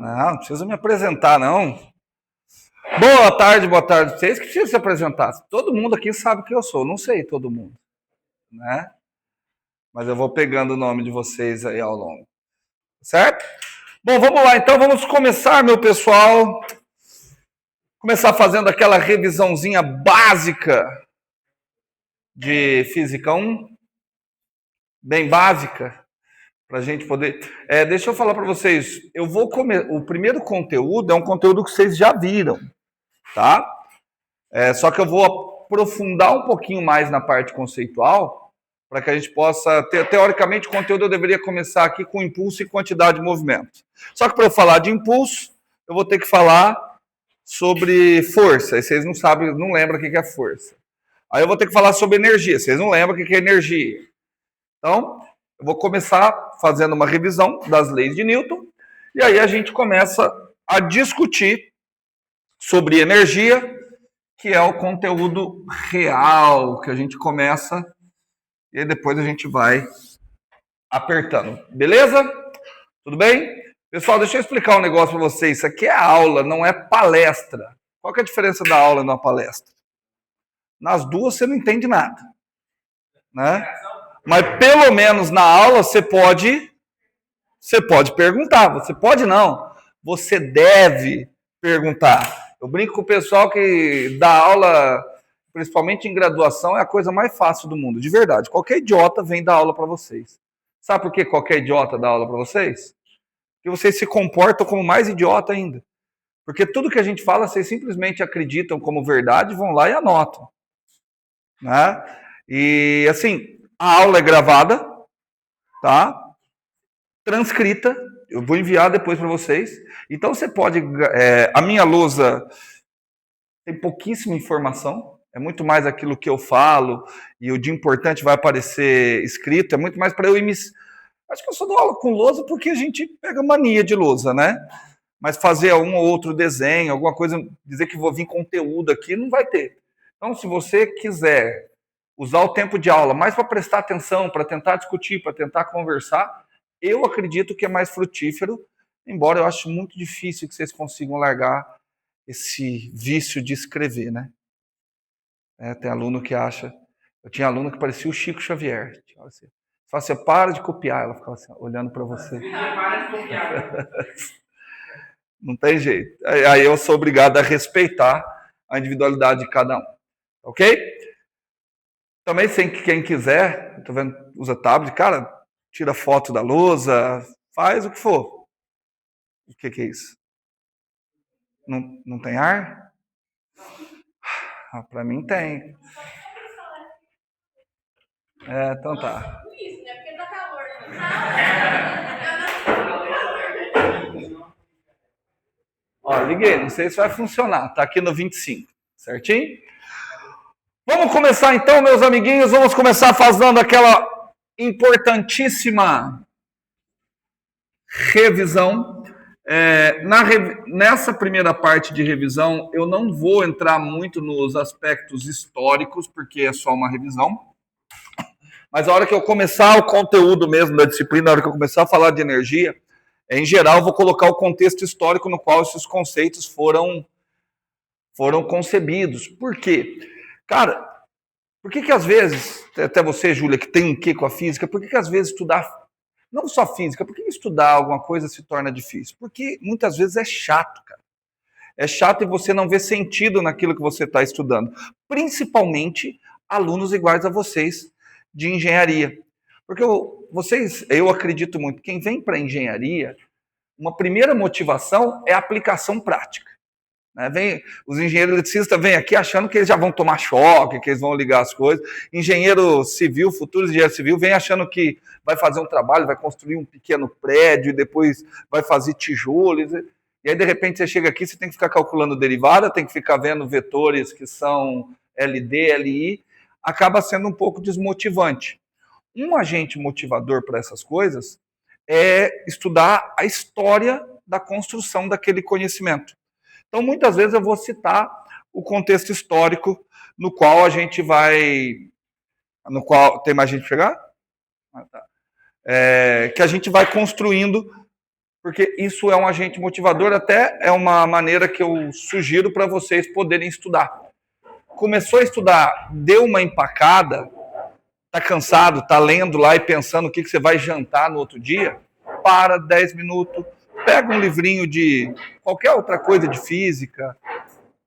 Não precisa me apresentar, não. Boa tarde pra vocês que precisam se apresentar. Todo mundo aqui sabe quem eu sou. Não sei todo mundo, né? Mas eu vou pegando o nome de vocês aí ao longo. Certo? Bom, vamos lá. Então vamos começar, meu pessoal. Começar fazendo aquela revisãozinha básica de Física 1. Bem básica. Para a gente poder... deixa eu falar para vocês. O primeiro conteúdo é um conteúdo que vocês já viram. Tá? Só que eu vou aprofundar um pouquinho mais na parte conceitual para que a gente possa ter, teoricamente, o conteúdo eu deveria começar aqui com impulso e quantidade de movimento. Só que para eu falar de impulso, eu vou ter que falar sobre força. E vocês não sabem, não lembram o que é força. Aí eu vou ter que falar sobre energia. Vocês não lembram o que é energia. Então, eu vou começar fazendo uma revisão das leis de Newton e aí a gente começa a discutir sobre energia, que é o conteúdo real que a gente começa e depois a gente vai apertando. Beleza? Tudo bem? Pessoal, deixa eu explicar um negócio para vocês. Isso aqui é aula, não é palestra. Qual que é a diferença da aula e da palestra? Nas duas você não entende nada, né? Mas pelo menos na aula você pode perguntar. Você pode não. Você deve perguntar. Eu brinco com o pessoal que dá aula, principalmente em graduação, é a coisa mais fácil do mundo. De verdade. Qualquer idiota vem dar aula para vocês. Sabe por que qualquer idiota dá aula para vocês? Porque vocês se comportam como mais idiota ainda. Porque tudo que a gente fala, vocês simplesmente acreditam como verdade, vão lá e anotam. Né? E assim, a aula é gravada, tá? Transcrita, eu vou enviar depois para vocês. Então você pode... a minha lousa tem pouquíssima informação, é muito mais aquilo que eu falo, e o de importante vai aparecer escrito, é muito mais para eu ir me... Acho que eu só dou aula com lousa porque a gente pega mania de lousa, né? Mas fazer um ou outro desenho, alguma coisa, dizer que vou vir conteúdo aqui, não vai ter. Então, se você quiser usar o tempo de aula mais para prestar atenção, para tentar discutir, para tentar conversar, eu acredito que é mais frutífero, embora eu acho muito difícil que vocês consigam largar esse vício de escrever, né? Tem aluno que acha... Eu tinha aluno que parecia o Chico Xavier. Você fala assim, para de copiar. Ela ficava assim, olhando para você. Para de copiar. Não tem jeito. Aí eu sou obrigado a respeitar a individualidade de cada um. Ok? Também, quem quiser, tô vendo, usa tablet, cara, tira foto da lousa, faz o que for. O que é isso? Não tem ar? Para mim tem. Então tá. Isso, né? Porque tá calor. Ó, liguei, não sei se vai funcionar. Tá aqui no 25, certinho? Vamos começar então, meus amiguinhos. Vamos começar fazendo aquela importantíssima revisão. Nessa primeira parte de revisão, eu não vou entrar muito nos aspectos históricos, porque é só uma revisão. Mas a hora que eu começar o conteúdo mesmo da disciplina, a hora que eu começar a falar de energia, em geral, eu vou colocar o contexto histórico no qual esses conceitos foram concebidos. Por quê? Cara, por que às vezes, até você, Júlia, que tem um quê com a física, por que às vezes estudar, não só física, por que estudar alguma coisa se torna difícil? Porque muitas vezes é chato, cara. É chato e você não vê sentido naquilo que você está estudando. Principalmente alunos iguais a vocês de engenharia. Porque eu acredito muito, quem vem para engenharia, uma primeira motivação é a aplicação prática. Os engenheiros eletricistas vêm aqui achando que eles já vão tomar choque, que eles vão ligar as coisas. Engenheiro civil, futuro engenheiro civil, vem achando que vai fazer um trabalho, vai construir um pequeno prédio, e depois vai fazer tijolos. E aí, de repente, você chega aqui, você tem que ficar calculando derivada, tem que ficar vendo vetores que são LD, LI. Acaba sendo um pouco desmotivante. Um agente motivador para essas coisas é estudar a história da construção daquele conhecimento. Então, muitas vezes eu vou citar o contexto histórico no qual a gente vai... No qual... Tem mais gente pra chegar? Ah, tá. Que a gente vai construindo porque isso é um agente motivador, até é uma maneira que eu sugiro para vocês poderem estudar. Começou a estudar, deu uma empacada, tá cansado, tá lendo lá e pensando o que você vai jantar no outro dia, para 10 minutos, pega um livrinho de qualquer outra coisa de física,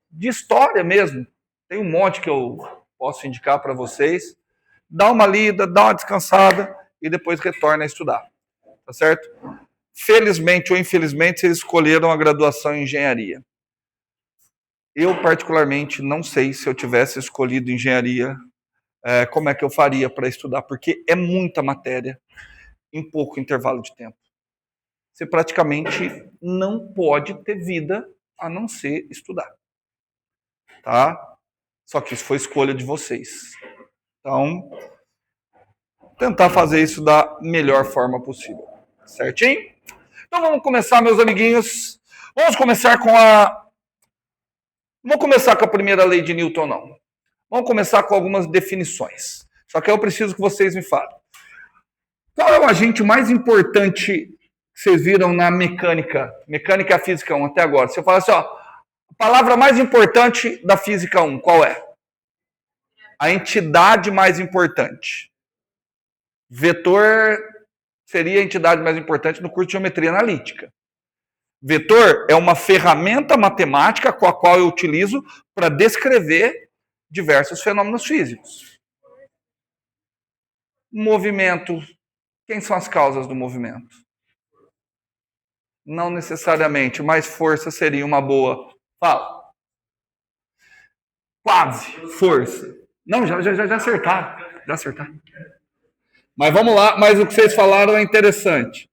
de história mesmo. Tem um monte que eu posso indicar para vocês. Dá uma lida, dá uma descansada e depois retorna a estudar. Tá certo? Felizmente ou infelizmente, vocês escolheram a graduação em engenharia. Eu, particularmente, não sei se eu tivesse escolhido engenharia, como é que eu faria para estudar, porque é muita matéria em pouco intervalo de tempo. Você praticamente não pode ter vida a não ser estudar. Tá? Só que isso foi escolha de vocês. Então, tentar fazer isso da melhor forma possível. Certinho? Então vamos começar, meus amiguinhos. Vamos começar com a... Não vou começar com a primeira lei de Newton, não. Vamos começar com algumas definições. Só que eu preciso que vocês me falem. Qual é o agente mais importante que vocês viram na mecânica? Mecânica física 1 até agora. Se eu falar assim, ó, a palavra mais importante da física 1, qual é? A entidade mais importante. Vetor seria a entidade mais importante no curso de geometria analítica. Vetor é uma ferramenta matemática com a qual eu utilizo para descrever diversos fenômenos físicos. Movimento. Quem são as causas do movimento? Não necessariamente, mas força seria uma boa. Fala. Quase. Força. Não, já acertaram. Já acertaram. Mas vamos lá, mas o que vocês falaram é interessante.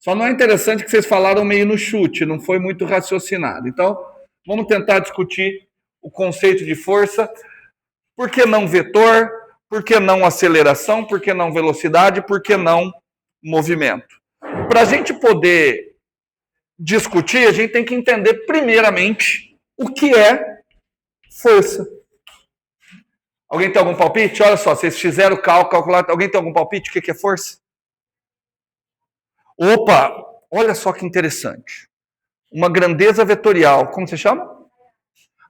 Só não é interessante que vocês falaram meio no chute, não foi muito raciocinado. Então, vamos tentar discutir o conceito de força. Por que não vetor? Por que não aceleração? Por que não velocidade? Por que não movimento? Para a gente poder discutir, a gente tem que entender primeiramente o que é força. Alguém tem algum palpite? Olha só, vocês fizeram o cálculo, calcularam. Alguém tem algum palpite? O que é força? Opa, olha só que interessante. Uma grandeza vetorial. Como você chama?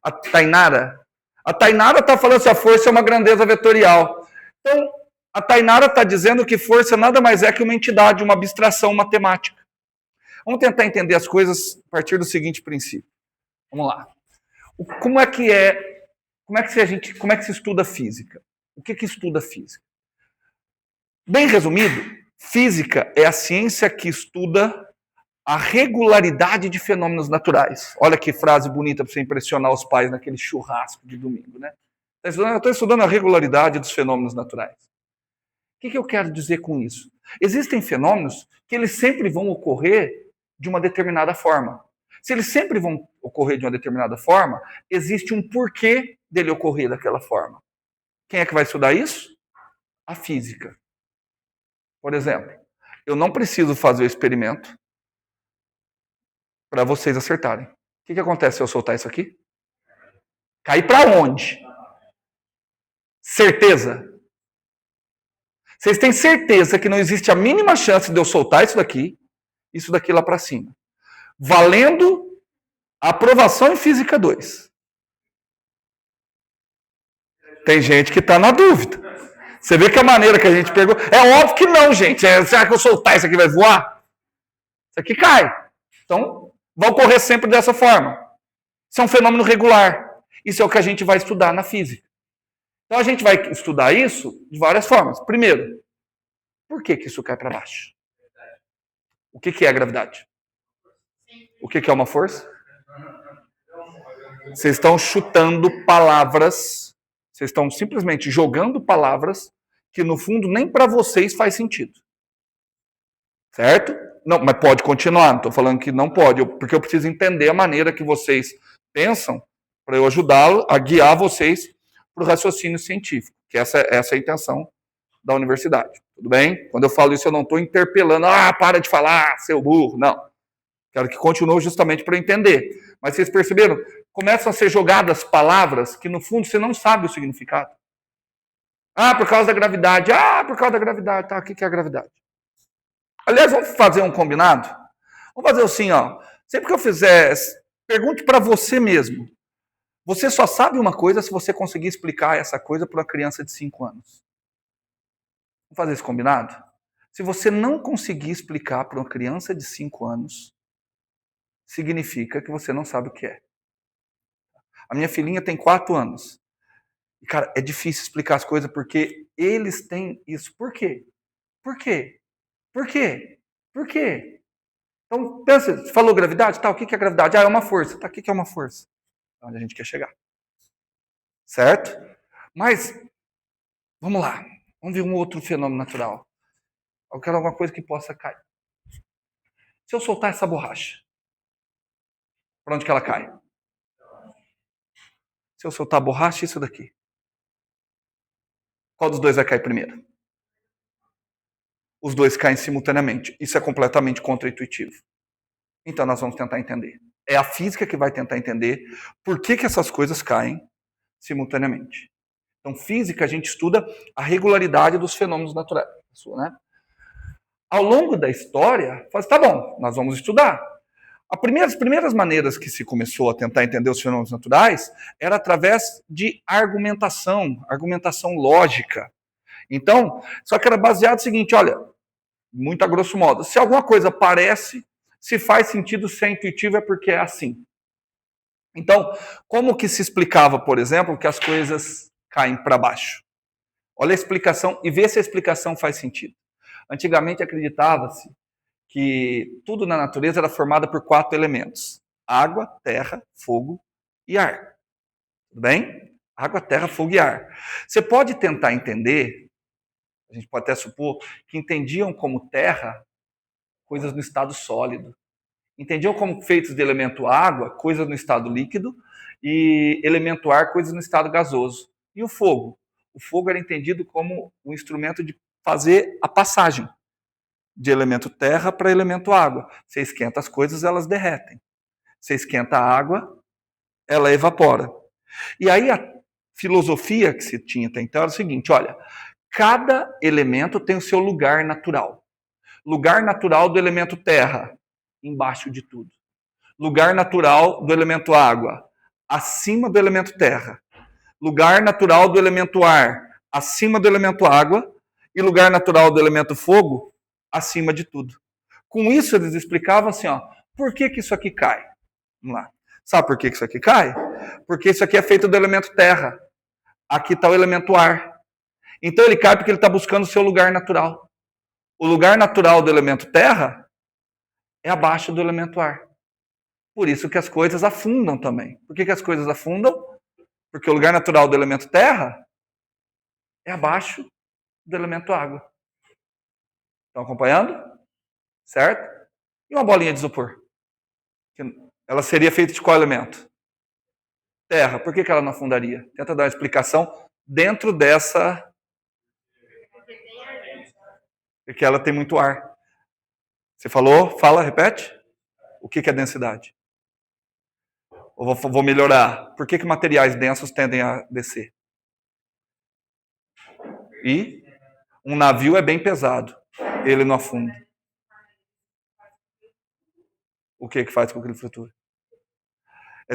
A Tainara. A Tainara está falando se a força é uma grandeza vetorial. Então, a Tainara está dizendo que força nada mais é que uma entidade, uma abstração matemática. Vamos tentar entender as coisas a partir do seguinte princípio. Vamos lá. Como é que se estuda física? O que estuda física? Bem resumido, física é a ciência que estuda a regularidade de fenômenos naturais. Olha que frase bonita para você impressionar os pais naquele churrasco de domingo, né? Eu estou estudando a regularidade dos fenômenos naturais. O que eu quero dizer com isso? Existem fenômenos que eles sempre vão ocorrer de uma determinada forma. Se eles sempre vão ocorrer de uma determinada forma, existe um porquê dele ocorrer daquela forma. Quem é que vai estudar isso? A física. Por exemplo, eu não preciso fazer o experimento para vocês acertarem. O que acontece se eu soltar isso aqui? Cair para onde? Certeza. Vocês têm certeza que não existe a mínima chance de eu soltar isso daqui lá para cima. Valendo a aprovação em Física 2. Tem gente que está na dúvida. Você vê que a maneira que a gente pegou... É óbvio que não, gente. Será que eu soltar isso aqui vai voar? Isso aqui cai. Então, vai ocorrer sempre dessa forma. Isso é um fenômeno regular. Isso é o que a gente vai estudar na física. Então, a gente vai estudar isso de várias formas. Primeiro, por que isso cai para baixo? O que é a gravidade? O que é uma força? Vocês estão chutando palavras, vocês estão simplesmente jogando palavras que, no fundo, nem para vocês faz sentido. Certo? Não, mas pode continuar, não estou falando que não pode, porque eu preciso entender a maneira que vocês pensam para eu ajudá-lo a guiar vocês para o raciocínio científico, que essa é a intenção da universidade. Tudo bem? Quando eu falo isso, eu não estou interpelando, para de falar, seu burro. Não. Quero que continue justamente para eu entender. Mas vocês perceberam? Começam a ser jogadas palavras que, no fundo, você não sabe o significado. Por causa da gravidade. Por causa da gravidade. Tá, o que é a gravidade? Aliás, vamos fazer um combinado? Vamos fazer assim, ó. Sempre que eu fizer, pergunte para você mesmo. Você só sabe uma coisa se você conseguir explicar essa coisa para uma criança de 5 anos. Vamos fazer isso combinado? Se você não conseguir explicar para uma criança de 5 anos, significa que você não sabe o que é. A minha filhinha tem 4 anos. E, cara, é difícil explicar as coisas porque eles têm isso. Por quê? Por quê? Por quê? Por quê? Então, pensa, você falou gravidade? Tá, o que é gravidade? Ah, é uma força. Tá, o que é uma força? Onde a gente quer chegar. Certo? Mas, vamos lá. Vamos ver um outro fenômeno natural. Eu quero alguma coisa que possa cair. Se eu soltar essa borracha, para onde que ela cai? Se eu soltar a borracha, isso daqui. Qual dos dois vai cair primeiro? Os dois caem simultaneamente. Isso é completamente contra-intuitivo. Então nós vamos tentar entender. É a física que vai tentar entender por que essas coisas caem simultaneamente. Então, física, a gente estuda a regularidade dos fenômenos naturais. Né? Ao longo da história, fala assim, tá bom, nós vamos estudar. As primeiras maneiras que se começou a tentar entender os fenômenos naturais era através de argumentação lógica. Então, só que era baseado no seguinte, olha, muito a grosso modo, se alguma coisa parece, se faz sentido, se é intuitivo, é porque é assim. Então, como que se explicava, por exemplo, que as coisas caem para baixo? Olha a explicação e vê se a explicação faz sentido. Antigamente acreditava-se que tudo na natureza era formado por 4 elementos: água, terra, fogo e ar. Tudo bem? Água, terra, fogo e ar. Você pode tentar entender, a gente pode até supor, que entendiam como terra coisas no estado sólido. Entendiam como feitos de elemento água, coisas no estado líquido, e elemento ar, coisas no estado gasoso. E o fogo? O fogo era entendido como um instrumento de fazer a passagem de elemento terra para elemento água. Você esquenta as coisas, elas derretem. Você esquenta a água, ela evapora. E aí a filosofia que se tinha até então era o seguinte, olha, cada elemento tem o seu lugar natural. Lugar natural do elemento terra, embaixo de tudo. Lugar natural do elemento água, acima do elemento terra. Lugar natural do elemento ar, acima do elemento água. E lugar natural do elemento fogo, acima de tudo. Com isso, eles explicavam assim, ó, por que isso aqui cai? Vamos lá. Sabe por que isso aqui cai? Porque isso aqui é feito do elemento terra. Aqui está o elemento ar. Então ele cai porque ele está buscando o seu lugar natural. O lugar natural do elemento terra é abaixo do elemento ar. Por isso que as coisas afundam também. Por que as coisas afundam? Porque o lugar natural do elemento terra é abaixo do elemento água. Estão acompanhando? Certo? E uma bolinha de isopor? Ela seria feita de qual elemento? Terra. Por que ela não afundaria? Tenta dar uma explicação dentro dessa... Porque ela tem muito ar. Você falou? Fala, repete. O que é densidade? Ou vou melhorar. Por que materiais densos tendem a descer? E um navio é bem pesado. Ele não afunda. O que faz com que ele flutua?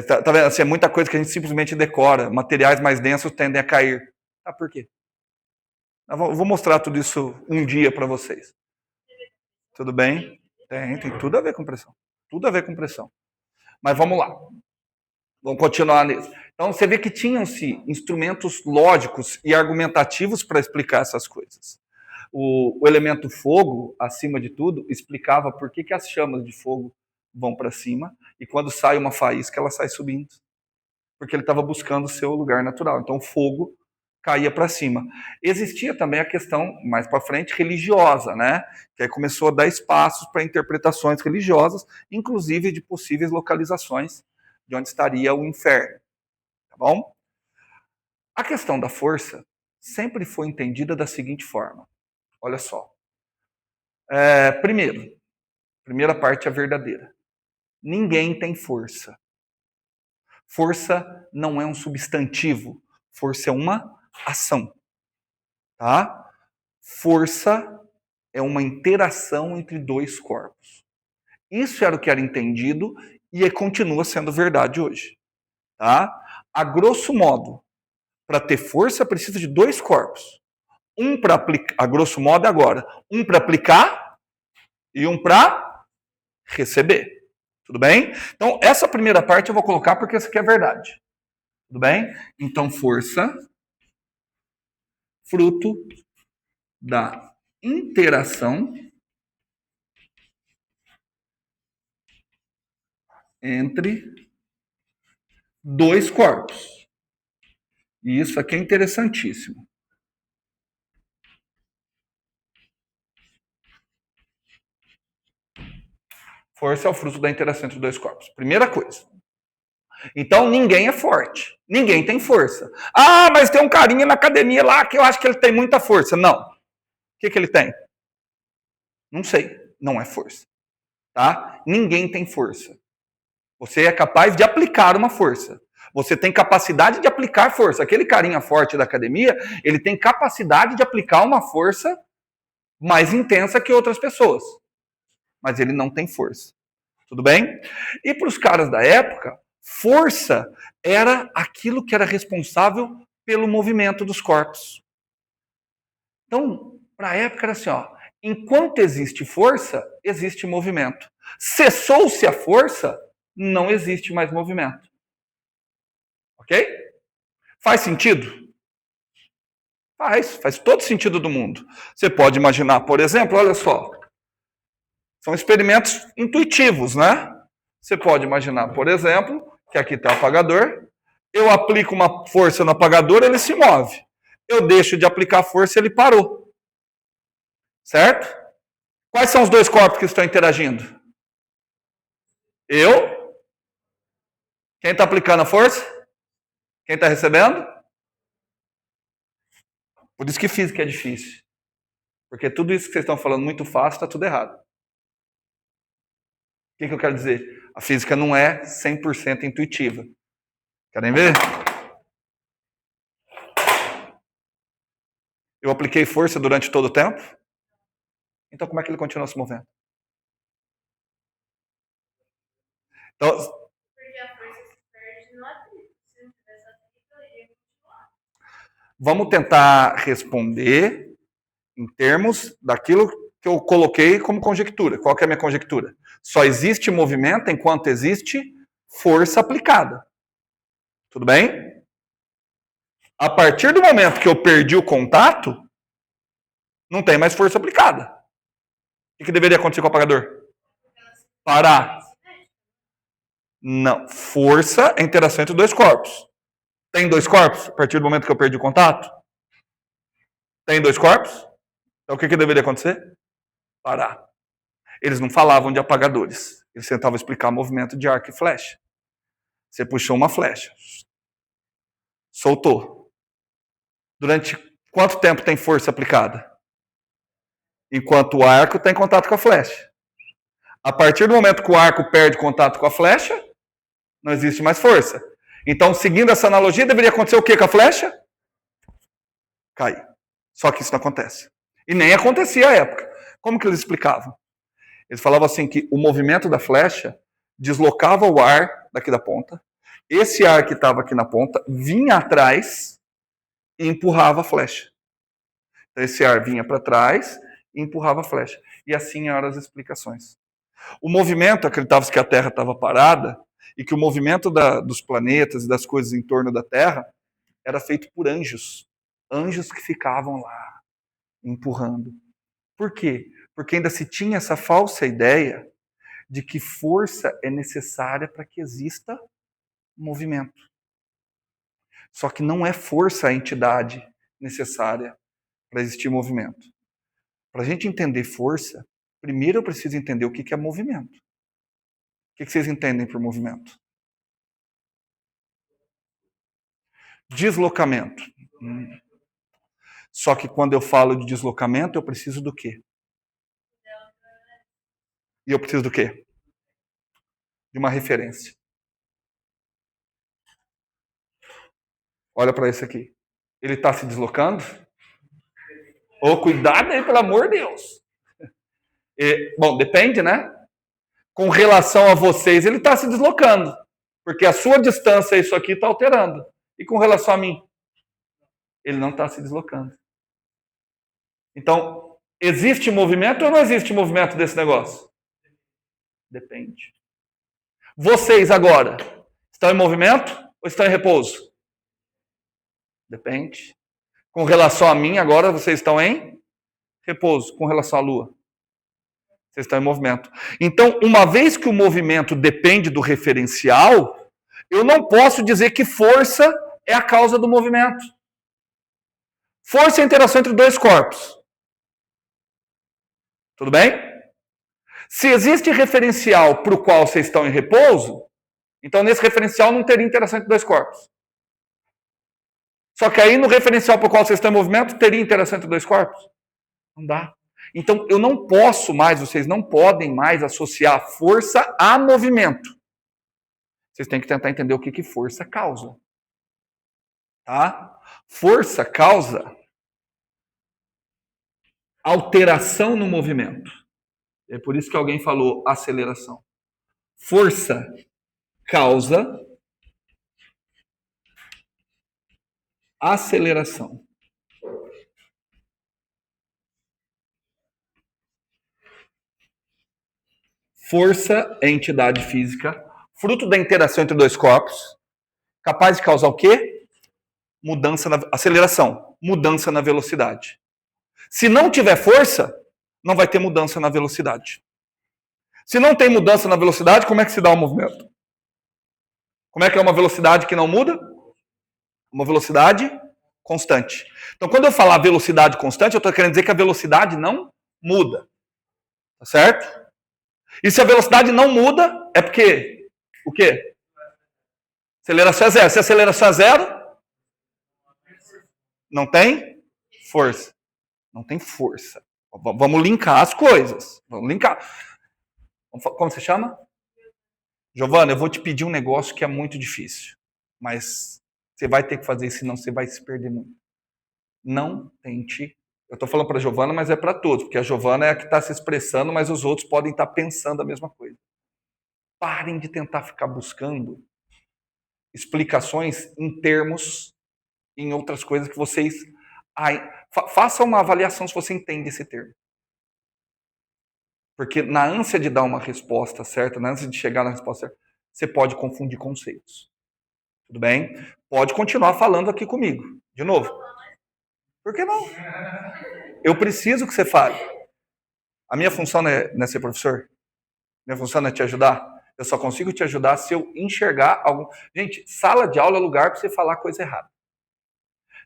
Tá vendo? Assim, é muita coisa que a gente simplesmente decora. Materiais mais densos tendem a cair. Ah, por quê? Eu vou mostrar tudo isso um dia para vocês. Tudo bem? Tem tudo a ver com pressão. Tudo a ver com pressão. Mas vamos lá. Vamos continuar nisso. Então você vê que tinham-se instrumentos lógicos e argumentativos para explicar essas coisas. O elemento fogo, acima de tudo, explicava por que as chamas de fogo vão para cima e quando sai uma faísca, ela sai subindo. Porque ele estava buscando o seu lugar natural. Então o fogo caía para cima. Existia também a questão, mais para frente, religiosa, né? Que aí começou a dar espaços para interpretações religiosas, inclusive de possíveis localizações de onde estaria o inferno. Tá bom? A questão da força sempre foi entendida da seguinte forma. Olha só. Primeira parte é verdadeira. Ninguém tem força. Força não é um substantivo. Força é uma ação. Tá? Força é uma interação entre dois corpos. Isso era o que era entendido e continua sendo verdade hoje. Tá? A grosso modo, para ter força, precisa de dois corpos. Um para aplicar, a grosso modo agora, um para aplicar e um para receber. Tudo bem? Então, essa primeira parte eu vou colocar porque isso aqui é verdade. Tudo bem? Então, força, fruto da interação entre dois corpos. E isso aqui é interessantíssimo. Força é o fruto da interação entre dois corpos. Primeira coisa. Então ninguém é forte. Ninguém tem força. Ah, mas tem um carinha na academia lá que eu acho que ele tem muita força. Não. O que ele tem? Não sei. Não é força. Tá? Ninguém tem força. Você é capaz de aplicar uma força. Você tem capacidade de aplicar força. Aquele carinha forte da academia, ele tem capacidade de aplicar uma força mais intensa que outras pessoas. Mas ele não tem força. Tudo bem? E para os caras da época, força era aquilo que era responsável pelo movimento dos corpos. Então, para a época era assim, ó, enquanto existe força, existe movimento. Cessou-se a força, não existe mais movimento. Ok? Faz sentido? Faz todo sentido do mundo. Você pode imaginar, por exemplo, olha só, são experimentos intuitivos, né? Você pode imaginar, por exemplo, que aqui está o apagador, eu aplico uma força no apagador, ele se move. Eu deixo de aplicar força, ele parou. Certo? Quais são os dois corpos que estão interagindo? Eu? Quem está aplicando a força? Quem está recebendo? Por isso que física é difícil. Porque tudo isso que vocês estão falando muito fácil, está tudo errado. O que eu quero dizer? A física não é 100% intuitiva. Querem ver? Eu apliquei força durante todo o tempo? Então como é que ele continua se movendo? Então, porque a força se perde no atrito. Se não tivesse atrito, ele ia continuar. Vamos tentar responder em termos daquilo que eu coloquei como conjectura. Qual que é a minha conjectura? Só existe movimento enquanto existe força aplicada. Tudo bem? A partir do momento que eu perdi o contato, não tem mais força aplicada. O que deveria acontecer com o apagador? Parar. Não. Força é a interação entre dois corpos. Tem dois corpos a partir do momento que eu perdi o contato? Tem dois corpos? Então o que deveria acontecer? Parar. Eles não falavam de apagadores. Eles tentavam explicar movimento de arco e flecha. Você puxou uma flecha. Soltou. Durante quanto tempo tem força aplicada? Enquanto o arco está em contato com a flecha. A partir do momento que o arco perde contato com a flecha, não existe mais força. Então, seguindo essa analogia, deveria acontecer o que com a flecha? Cair. Só que isso não acontece. E nem acontecia à época. Como que eles explicavam? Eles falavam assim que o movimento da flecha deslocava o ar daqui da ponta. Esse ar que estava aqui na ponta vinha atrás e empurrava a flecha. Então, esse ar vinha para trás e empurrava a flecha. E assim eram as explicações. O movimento, acreditava-se que a Terra estava parada e que o movimento dos planetas e das coisas em torno da Terra era feito por anjos. Anjos que ficavam lá, empurrando. Por quê? Porque ainda se tinha essa falsa ideia de que força é necessária para que exista movimento. Só que não é força a entidade necessária para existir movimento. Para a gente entender força, primeiro eu preciso entender o que é movimento. O que vocês entendem por movimento? Deslocamento. Só que quando eu falo de deslocamento, eu preciso do quê? E eu preciso do quê? De uma referência. Olha para esse aqui. Ele está se deslocando? Cuidado aí, pelo amor de Deus. Bom, depende, né? Com relação a vocês, ele está se deslocando. Porque a sua distância, isso aqui, está alterando. E com relação a mim, ele não está se deslocando. Então, existe movimento ou não existe movimento desse negócio? Depende. Vocês agora, estão em movimento ou estão em repouso? Depende. Com relação a mim, agora vocês estão em repouso. Com relação à Lua, vocês estão em movimento. Então, uma vez que o movimento depende do referencial, eu não posso dizer que força é a causa do movimento. Força é a interação entre dois corpos. Tudo bem? Se existe referencial para o qual vocês estão em repouso, então nesse referencial não teria interação entre dois corpos. Só que aí no referencial para o qual vocês estão em movimento, teria interação entre dois corpos? Não dá. Então eu não posso mais, vocês não podem mais associar força a movimento. Vocês têm que tentar entender o que força causa. Tá? Força causa alteração no movimento. É por isso que alguém falou aceleração. Força causa aceleração. Força é entidade física, fruto da interação entre dois corpos, capaz de causar o quê? Mudança na aceleração, mudança na velocidade. Se não tiver força, não vai ter mudança na velocidade. Se não tem mudança na velocidade, como é que se dá o movimento? Como é que é uma velocidade que não muda? Uma velocidade constante. Então, quando eu falar velocidade constante, eu estou querendo dizer que a velocidade não muda. Tá certo? E se a velocidade não muda, é porque o quê? Aceleração é zero. Se a aceleração é zero, não tem força. Não tem força. Vamos linkar as coisas. Vamos linkar. Como você chama? Giovana, eu vou te pedir um negócio que é muito difícil. Mas você vai ter que fazer, senão você vai se perder muito. Não tente. Eu estou falando para a Giovana, mas é para todos. Porque a Giovana é a que está se expressando, mas os outros podem estar pensando a mesma coisa. Parem de tentar ficar buscando explicações em termos, em outras coisas que vocês... faça uma avaliação se você entende esse termo. Porque na ânsia de dar uma resposta certa, na ânsia de chegar na resposta certa, você pode confundir conceitos. Tudo bem? Pode continuar falando aqui comigo. De novo. Por que não? Eu preciso que você fale. A minha função não é ser professor? Minha função não é te ajudar? Eu só consigo te ajudar se eu enxergar algum... Gente, sala de aula é lugar para você falar coisa errada.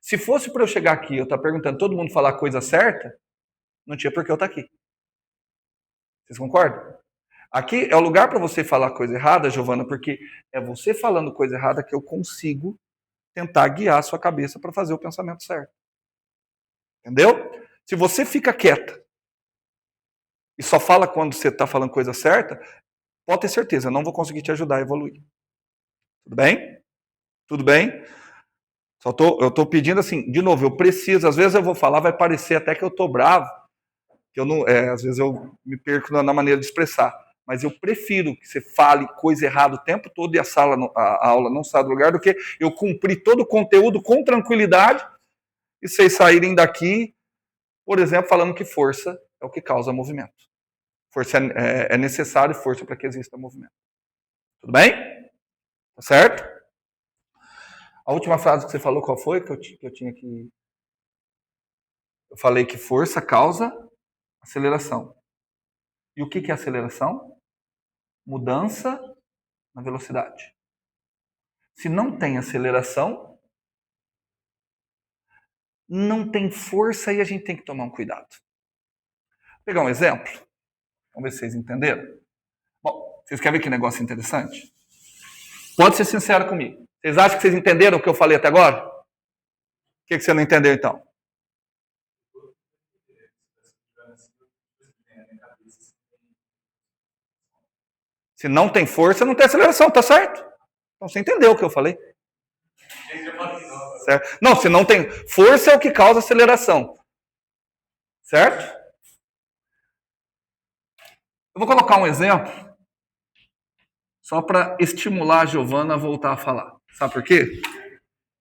Se fosse para eu chegar aqui e eu estar perguntando todo mundo falar a coisa certa, não tinha por que eu estar aqui. Vocês concordam? Aqui é o lugar para você falar coisa errada, Giovana, porque é você falando coisa errada que eu consigo tentar guiar a sua cabeça para fazer o pensamento certo. Entendeu? Se você fica quieta e só fala quando você está falando coisa certa, pode ter certeza, eu não vou conseguir te ajudar a evoluir. Tudo bem? Tudo bem? Eu estou pedindo assim, de novo, eu preciso, às vezes eu vou falar, vai parecer até que eu estou bravo, que eu não, às vezes eu me perco na maneira de expressar, mas eu prefiro que você fale coisa errada o tempo todo e a aula não saia do lugar, do que eu cumprir todo o conteúdo com tranquilidade e vocês saírem daqui, por exemplo, falando que força é o que causa movimento. Força é necessário força para que exista movimento. Tudo bem? Tá certo? A última frase que você falou, qual foi? Que eu tinha que... Eu falei que força causa aceleração. E o que é aceleração? Mudança na velocidade. Se não tem aceleração, não tem força e a gente tem que tomar um cuidado. Vou pegar um exemplo. Vamos ver se vocês entenderam. Bom, vocês querem ver que negócio interessante? Pode ser sincero comigo. Vocês acham que vocês entenderam o que eu falei até agora? O que você não entendeu então? Se não tem força, não tem aceleração, tá certo? Então você entendeu o que eu falei. Certo? Não, se não tem força é o que causa aceleração. Certo? Eu vou colocar um exemplo só para estimular a Giovana a voltar a falar. Sabe por quê?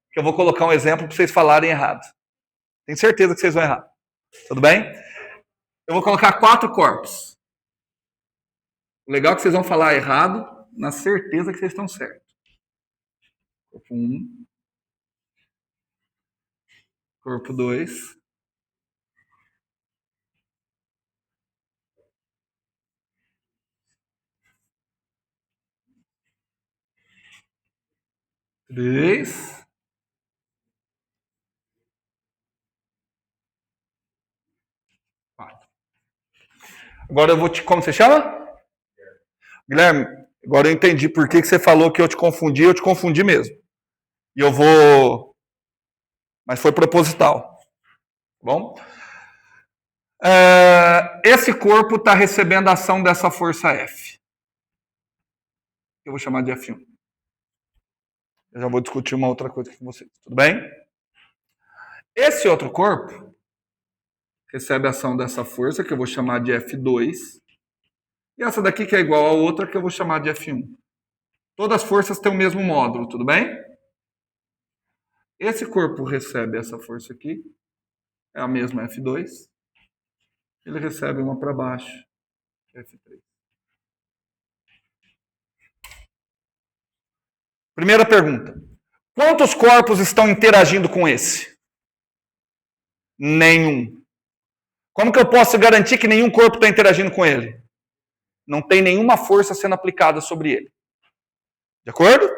Porque eu vou colocar um exemplo para vocês falarem errado. Tenho certeza que vocês vão errar. Tudo bem? Eu vou colocar 4 corpos. O legal é que vocês vão falar errado, na certeza que vocês estão certos. Corpo 1. Corpo 2. Três. Quatro. Agora eu vou te... Como você chama? Guilherme, agora eu entendi por que você falou que eu te confundi mesmo. E eu vou... Mas foi proposital. Bom? Esse corpo está recebendo a ação dessa força F. Eu vou chamar de F1. Eu já vou discutir uma outra coisa com vocês. Tudo bem? Esse outro corpo recebe a ação dessa força, que eu vou chamar de F2. E essa daqui, que é igual a outra, que eu vou chamar de F1. Todas as forças têm o mesmo módulo, tudo bem? Esse corpo recebe essa força aqui. É a mesma F2. Ele recebe uma para baixo, F3. Primeira pergunta. Quantos corpos estão interagindo com esse? Nenhum. Como que eu posso garantir que nenhum corpo está interagindo com ele? Não tem nenhuma força sendo aplicada sobre ele. De acordo?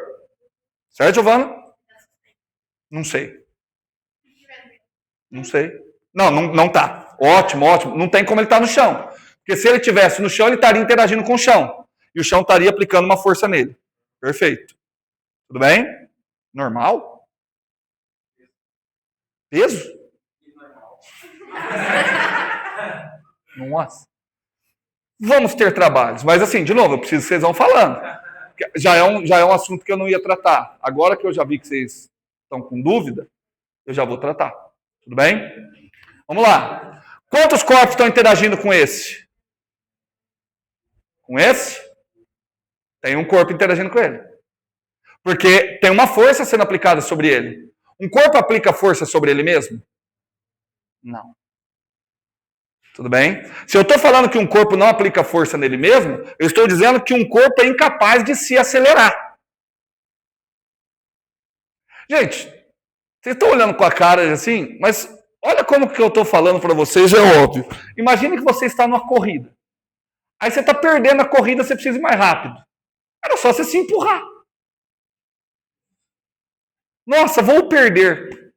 Certo, Giovana? Não sei. Não sei. Não tá. Ótimo. Não tem como ele estar no chão. Porque se ele estivesse no chão, ele estaria interagindo com o chão. E o chão estaria aplicando uma força nele. Perfeito. Tudo bem? Normal? Peso? Nossa. Vamos ter trabalhos. Mas assim, de novo, eu preciso que vocês vão falando. Já é um assunto que eu não ia tratar. Agora que eu já vi que vocês estão com dúvida, eu já vou tratar. Tudo bem? Vamos lá. Quantos corpos estão interagindo com esse? Com esse? Tem um corpo interagindo com ele. Porque tem uma força sendo aplicada sobre ele. Um corpo aplica força sobre ele mesmo? Não. Tudo bem? Se eu estou falando que um corpo não aplica força nele mesmo, eu estou dizendo que um corpo é incapaz de se acelerar. Gente, vocês estão olhando com a cara assim, mas olha como que eu estou falando para vocês, é óbvio. Imagine que você está numa corrida. Aí você está perdendo a corrida, você precisa ir mais rápido. Era só você se empurrar. Nossa, vou perder.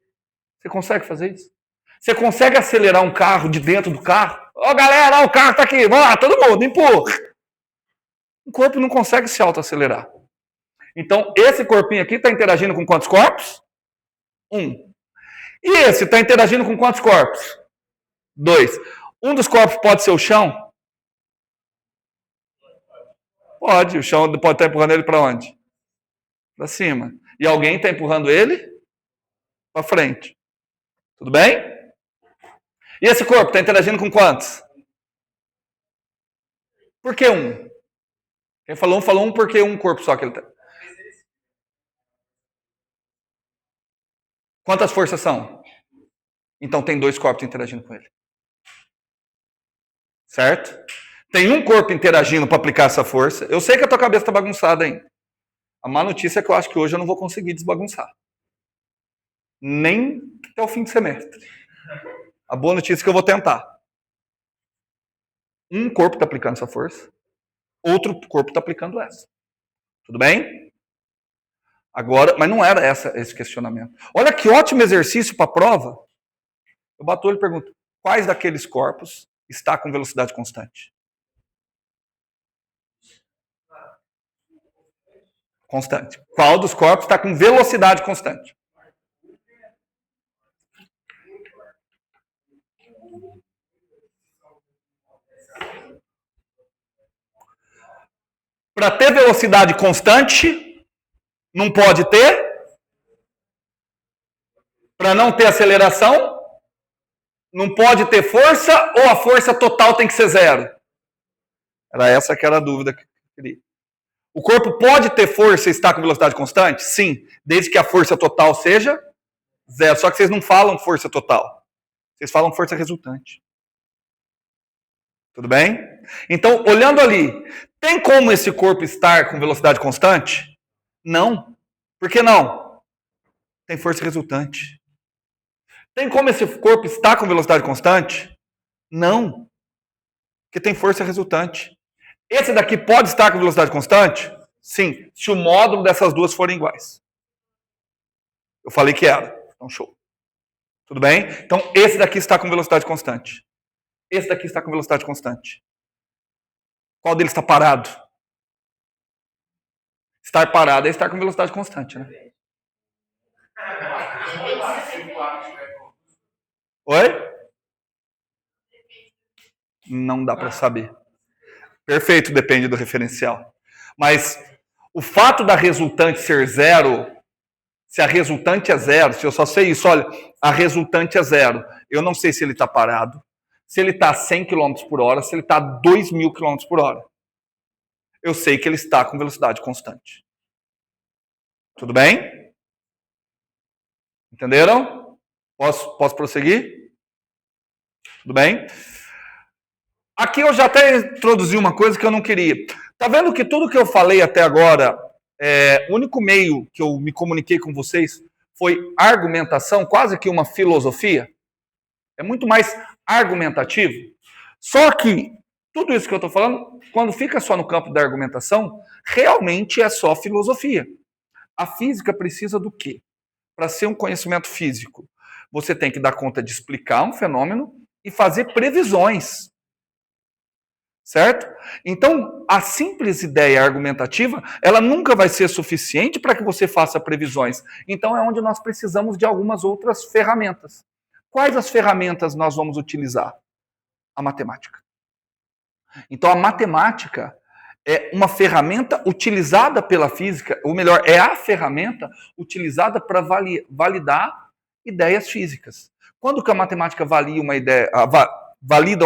Você consegue fazer isso? Você consegue acelerar um carro de dentro do carro? Ó, galera, o carro está aqui. Vamos lá, todo mundo, empurra. O corpo não consegue se autoacelerar. Então, esse corpinho aqui está interagindo com quantos corpos? 1. E esse está interagindo com quantos corpos? 2. Um dos corpos pode ser o chão? Pode. O chão pode estar empurrando ele para onde? Para cima. E alguém está empurrando ele para frente. Tudo bem? E esse corpo está interagindo com quantos? Por que 1? Quem falou um porque um corpo só que ele tem. Quantas forças são? Então tem 2 corpos interagindo com ele. Certo? Tem um corpo interagindo para aplicar essa força. Eu sei que a tua cabeça está bagunçada ainda. A má notícia é que eu acho que hoje eu não vou conseguir desbagunçar. Nem até o fim do semestre. A boa notícia é que eu vou tentar. Um corpo está aplicando essa força. Outro corpo está aplicando essa. Tudo bem? Agora, mas não era esse questionamento. Olha que ótimo exercício para a prova. Eu bato o olho e pergunto, quais daqueles corpos está com velocidade constante? Constante. Qual dos corpos está com velocidade constante? Para ter velocidade constante, não pode ter. Para não ter aceleração, não pode ter força ou a força total tem que ser 0? Era essa que era a dúvida que eu queria. O corpo pode ter força e estar com velocidade constante? Sim, desde que a força total seja zero. Só que vocês não falam força total. Vocês falam força resultante. Tudo bem? Então, olhando ali, tem como esse corpo estar com velocidade constante? Não. Por que não? Tem força resultante. Tem como esse corpo estar com velocidade constante? Não. Porque tem força resultante. Esse daqui pode estar com velocidade constante? Sim, se o módulo dessas duas forem iguais. Eu falei que era. Então, show. Tudo bem? Então, esse daqui está com velocidade constante. Esse daqui está com velocidade constante. Qual deles está parado? Estar parado é estar com velocidade constante, né? Oi? Não dá para saber. Perfeito, depende do referencial. Mas o fato da resultante ser zero, se a resultante é zero, se eu só sei isso, olha, a resultante é zero. Eu não sei se ele está parado, se ele está a 100 km por hora, se ele está a 2.000 km por hora. Eu sei que ele está com velocidade constante. Tudo bem? Entenderam? Posso prosseguir? Tudo bem? Aqui eu já até introduzi uma coisa que eu não queria. Tá vendo que tudo que eu falei até agora, o único meio que eu me comuniquei com vocês foi argumentação, quase que uma filosofia? É muito mais argumentativo. Só que tudo isso que eu estou falando, quando fica só no campo da argumentação, realmente é só filosofia. A física precisa do quê? Para ser um conhecimento físico, você tem que dar conta de explicar um fenômeno e fazer previsões. Certo? Então, a simples ideia argumentativa, ela nunca vai ser suficiente para que você faça previsões. Então, é onde nós precisamos de algumas outras ferramentas. Quais as ferramentas nós vamos utilizar? A matemática. Então, a matemática é uma ferramenta utilizada pela física, ou melhor, é a ferramenta utilizada para validar ideias físicas. Quando que a matemática valida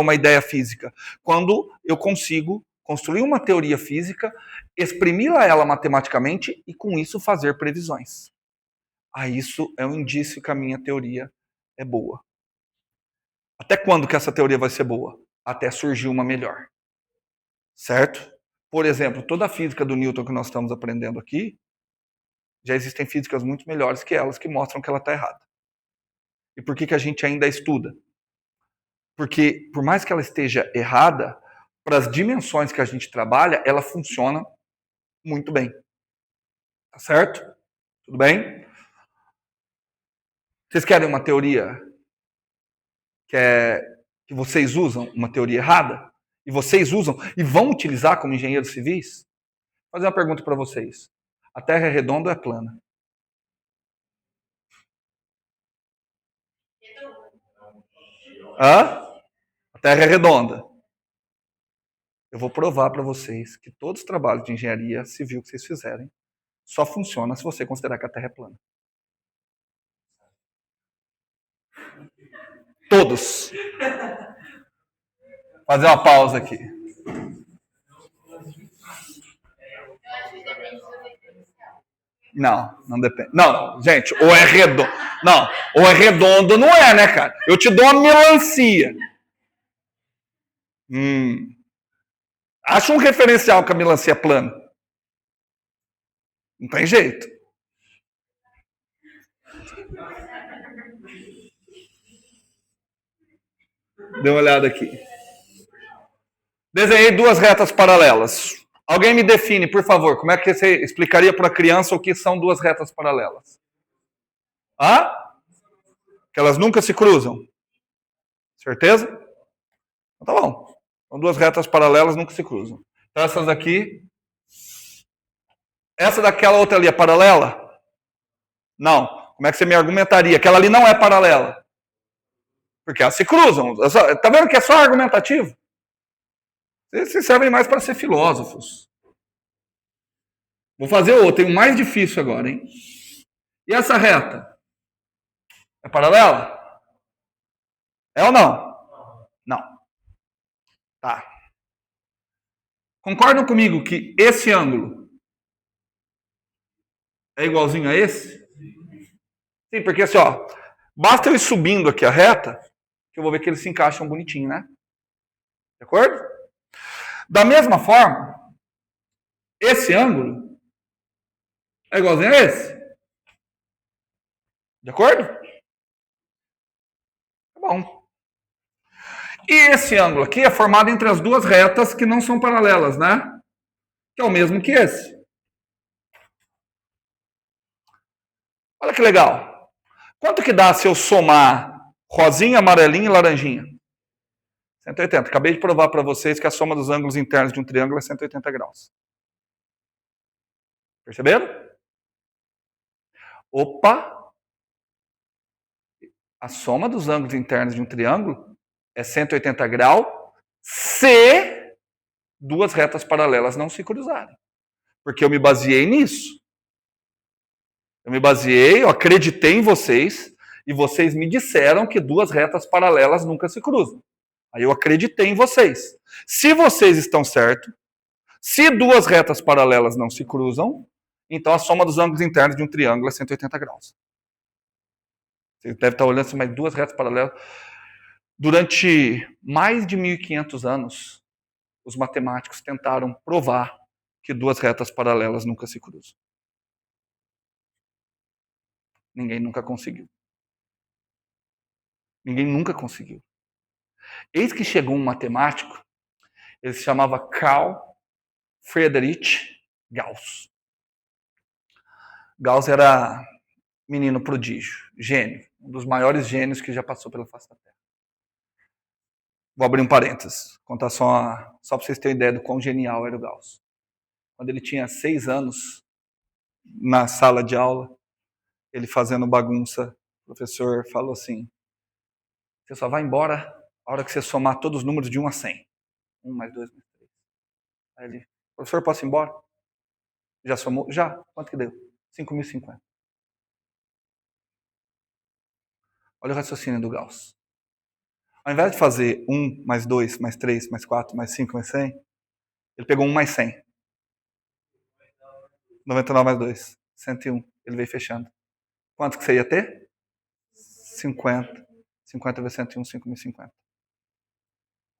uma ideia física? Quando eu consigo construir uma teoria física, exprimi-la ela matematicamente e com isso fazer previsões. Isso é um indício que a minha teoria é boa. Até quando que essa teoria vai ser boa? Até surgir uma melhor. Certo? Por exemplo, toda a física do Newton que nós estamos aprendendo aqui, já existem físicas muito melhores que elas que mostram que ela está errada. E por que a gente ainda estuda? Porque, por mais que ela esteja errada, para as dimensões que a gente trabalha, ela funciona muito bem. Tá certo? Tudo bem? Vocês querem uma teoria que vocês usam, uma teoria errada? E vocês usam e vão utilizar como engenheiros civis? Vou fazer uma pergunta para vocês. A Terra é redonda ou é plana? Hã? A Terra é redonda. Eu vou provar para vocês que todos os trabalhos de engenharia civil que vocês fizerem só funciona se você considerar que a Terra é plana. Todos. Fazer uma pausa aqui. Não depende. Não, gente, ou é redondo. Não, ou é redondo, não é, né, cara? Eu te dou uma melancia. Acha um referencial que a melancia é plana. Não tem jeito. Dê uma olhada aqui. Desenhei duas retas paralelas. Alguém me define, por favor, como é que você explicaria para a criança o que são duas retas paralelas? Que elas nunca se cruzam? Certeza? Então, tá bom. São duas retas paralelas, nunca se cruzam. Então essas aqui. Essa daquela outra ali é paralela? Não. Como é que você me argumentaria? Aquela ali não é paralela. Porque elas se cruzam. Tá vendo que é só argumentativo? Vocês servem mais para ser filósofos. Vou fazer outro, tem um mais difícil agora, hein? E essa reta? É paralela? É ou não? Não. Tá. Concordam comigo que esse ângulo É igualzinho a esse? Sim, porque assim, ó, basta eu ir subindo aqui a reta, que eu vou ver que eles se encaixam bonitinho, né? De acordo? Da mesma forma, esse ângulo é igualzinho a esse. De acordo? Tá bom. E esse ângulo aqui é formado entre as duas retas que não são paralelas, né? Que é o mesmo que esse. Olha que legal. Quanto que dá se eu somar rosinha, amarelinha e laranjinha? 180. Acabei de provar para vocês que a soma dos ângulos internos de um triângulo é 180 graus. Perceberam? Opa! A soma dos ângulos internos de um triângulo é 180 graus se duas retas paralelas não se cruzarem. Porque eu me baseei nisso. Eu me baseei, eu acreditei em vocês, e vocês me disseram que duas retas paralelas nunca se cruzam. Aí eu acreditei em vocês. Se vocês estão certos, se duas retas paralelas não se cruzam, então a soma dos ângulos internos de um triângulo é 180 graus. Você deve estar olhando assim, mas duas retas paralelas. Durante mais de 1500 anos, os matemáticos tentaram provar que duas retas paralelas nunca se cruzam. Ninguém nunca conseguiu. Ninguém nunca conseguiu. Eis que chegou um matemático, ele se chamava Carl Friedrich Gauss. Gauss era menino prodígio, gênio, um dos maiores gênios que já passou pela face da Terra. Vou abrir um parênteses, contar só para vocês terem ideia do quão genial era o Gauss. Quando ele tinha 6 anos, na sala de aula, ele fazendo bagunça, o professor falou assim: você só vai embora a hora que você somar todos os números de 1 a 100. 1 mais 2 mais 3. Aí ele: professor, posso ir embora? Já somou? Já. Quanto que deu? 5.050. Olha o raciocínio do Gauss. Ao invés de fazer 1 mais 2 mais 3 mais 4 mais 5 mais 100, ele pegou 1 mais 100. 99 mais 2, 101. Ele veio fechando. Quanto que você ia ter? 50. 50 vezes 101, 5.050.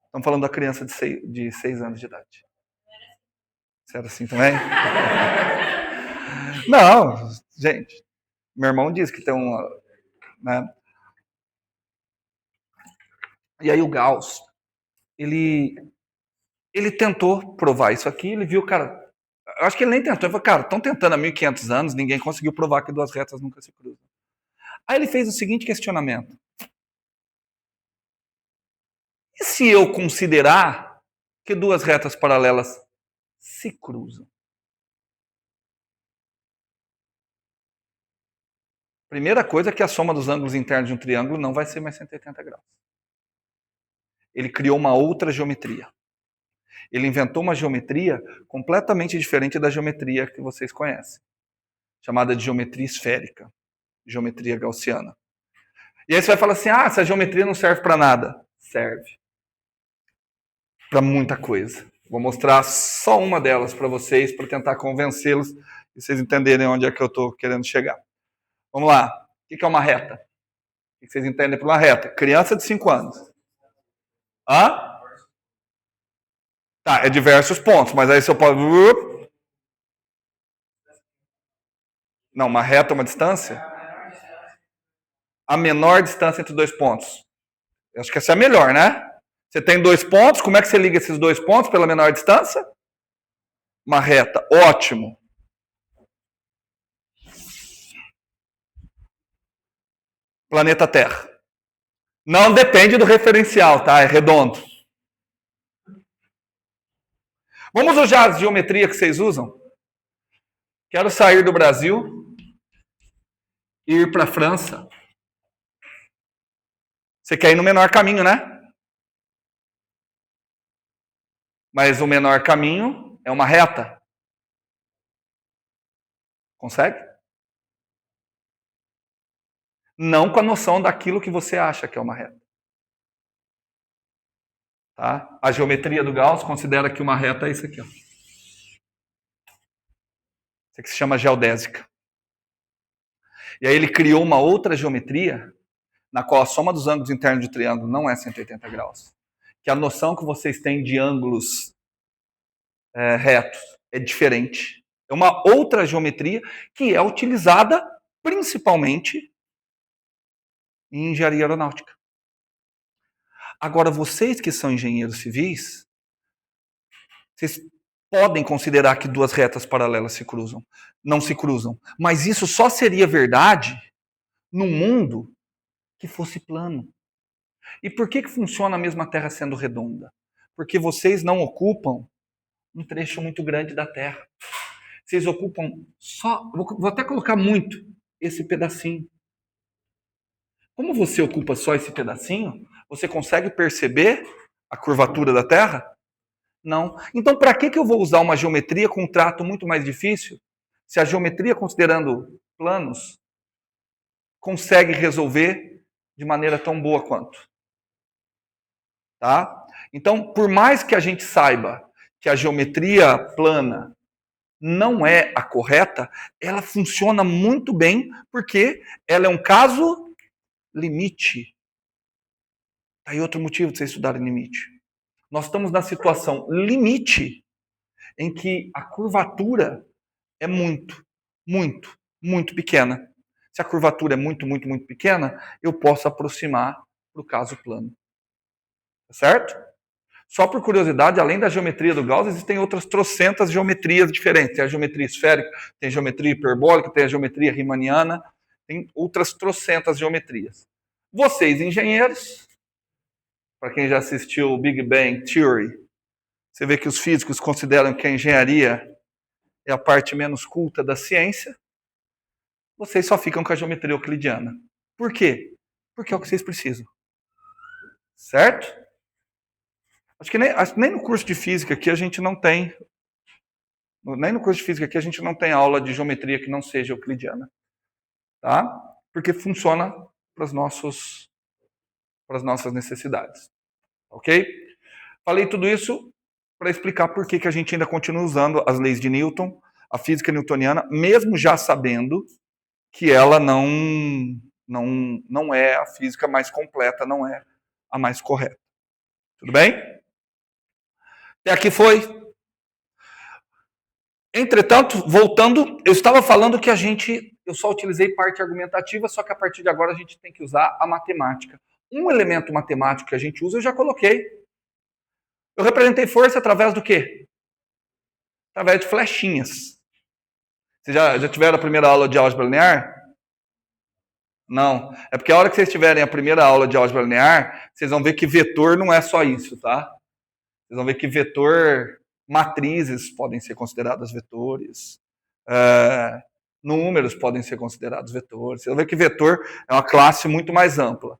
Estamos falando da criança de 6 anos de idade. Você era assim também? Não, gente. Meu irmão disse que tem uma... Né? E aí o Gauss, ele tentou provar isso aqui, ele viu, cara... Eu acho que ele nem tentou. Ele falou, cara, estão tentando há 1500 anos, ninguém conseguiu provar que duas retas nunca se cruzam. Aí ele fez o seguinte questionamento. E se eu considerar que duas retas paralelas se cruzam? Primeira coisa é que a soma dos ângulos internos de um triângulo não vai ser mais 180 graus. Ele criou uma outra geometria. Ele inventou uma geometria completamente diferente da geometria que vocês conhecem, chamada de geometria esférica, geometria gaussiana. E aí você vai falar assim, essa geometria não serve para nada. Serve. Para muita coisa. Vou mostrar só uma delas para vocês, para tentar convencê-los e vocês entenderem onde é que eu estou querendo chegar. Vamos lá. O que é uma reta? O que vocês entendem por uma reta? Criança de 5 anos. Hã? Tá, é diversos pontos, mas aí você pode... Não, uma reta é uma distância? A menor distância entre dois pontos. Eu acho que essa é a melhor, né? Você tem 2 pontos, como é que você liga esses 2 pontos pela menor distância? Uma reta, ótimo. Planeta Terra. Não depende do referencial, tá? É redondo. Vamos usar a geometria que vocês usam? Quero sair do Brasil e ir para a França. Você quer ir no menor caminho, né? Mas o menor caminho é uma reta. Consegue? Não com a noção daquilo que você acha que é uma reta. Tá? A geometria do Gauss considera que uma reta é isso aqui. Ó. Isso aqui se chama geodésica. E aí ele criou uma outra geometria, na qual a soma dos ângulos internos de triângulo não é 180 graus. Que a noção que vocês têm de ângulos retos é diferente. É uma outra geometria que é utilizada principalmente em engenharia aeronáutica. Agora, vocês que são engenheiros civis, vocês podem considerar que duas retas paralelas se cruzam. Não se cruzam. Mas isso só seria verdade num mundo que fosse plano. E por que funciona a mesma Terra sendo redonda? Porque vocês não ocupam um trecho muito grande da Terra. Vocês ocupam só, vou até colocar muito, esse pedacinho. Como você ocupa só esse pedacinho, você consegue perceber a curvatura da Terra? Não. Então, para que eu vou usar uma geometria com um trato muito mais difícil, se a geometria, considerando planos, consegue resolver de maneira tão boa quanto? Tá? Então, por mais que a gente saiba que a geometria plana não é a correta, ela funciona muito bem porque ela é um caso limite. Tá aí outro motivo de você estudar limite. Nós estamos na situação limite em que a curvatura é muito, muito, muito pequena. Se a curvatura é muito, muito, muito pequena, eu posso aproximar para o caso plano. Tá certo? Só por curiosidade, além da geometria do Gauss, existem outras trocentas geometrias diferentes. Tem a geometria esférica, tem a geometria hiperbólica, tem a geometria riemanniana, tem outras trocentas geometrias. Vocês, engenheiros, para quem já assistiu o Big Bang Theory, você vê que os físicos consideram que a engenharia é a parte menos culta da ciência. Vocês só ficam com a geometria euclidiana. Por quê? Porque é o que vocês precisam. Certo? Acho que nem no curso de física aqui a gente não tem. Nem no curso de física aqui a gente não tem aula de geometria que não seja euclidiana. Tá? Porque funciona para as nossas necessidades. Ok? Falei tudo isso para explicar por que a gente ainda continua usando as leis de Newton, a física newtoniana, mesmo já sabendo que ela não é a física mais completa, não é a mais correta. Tudo bem? Até aqui foi. Entretanto, voltando, eu estava falando que eu só utilizei parte argumentativa, só que a partir de agora a gente tem que usar a matemática. Um elemento matemático que a gente usa, eu já coloquei. Eu representei força através do quê? Através de flechinhas. Vocês já tiveram a primeira aula de álgebra linear? Não. É porque a hora que vocês tiverem a primeira aula de álgebra linear, vocês vão ver que vetor não é só isso, tá? Vocês vão ver que vetor, matrizes podem ser consideradas vetores. Números podem ser considerados vetores. Vocês vão ver que vetor é uma classe muito mais ampla.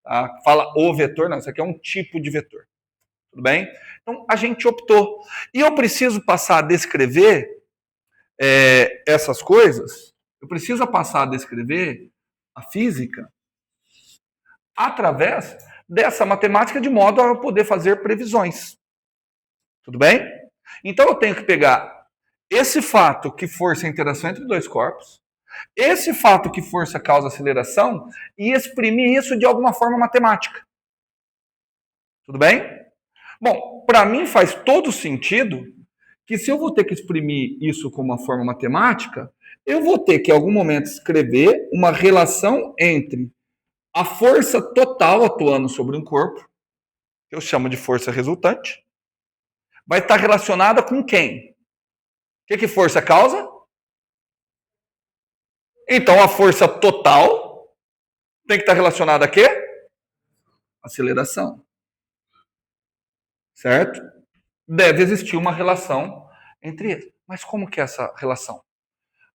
Tá? Fala o vetor, não, isso aqui é um tipo de vetor. Tudo bem? Então, a gente optou. E eu preciso passar a descrever essas coisas, eu preciso passar a descrever a física através dessa matemática de modo a eu poder fazer previsões. Tudo bem? Então, eu tenho que pegar esse fato que força a interação entre dois corpos, esse fato que força causa aceleração e exprimir isso de alguma forma matemática. Tudo bem? Bom, para mim faz todo sentido que se eu vou ter que exprimir isso como uma forma matemática, eu vou ter que, em algum momento, escrever uma relação entre a força total atuando sobre um corpo, que eu chamo de força resultante, vai estar relacionada com quem? O que força causa? Então, a força total tem que estar relacionada a quê? Aceleração. Certo? Deve existir uma relação entre eles. Mas como que é essa relação?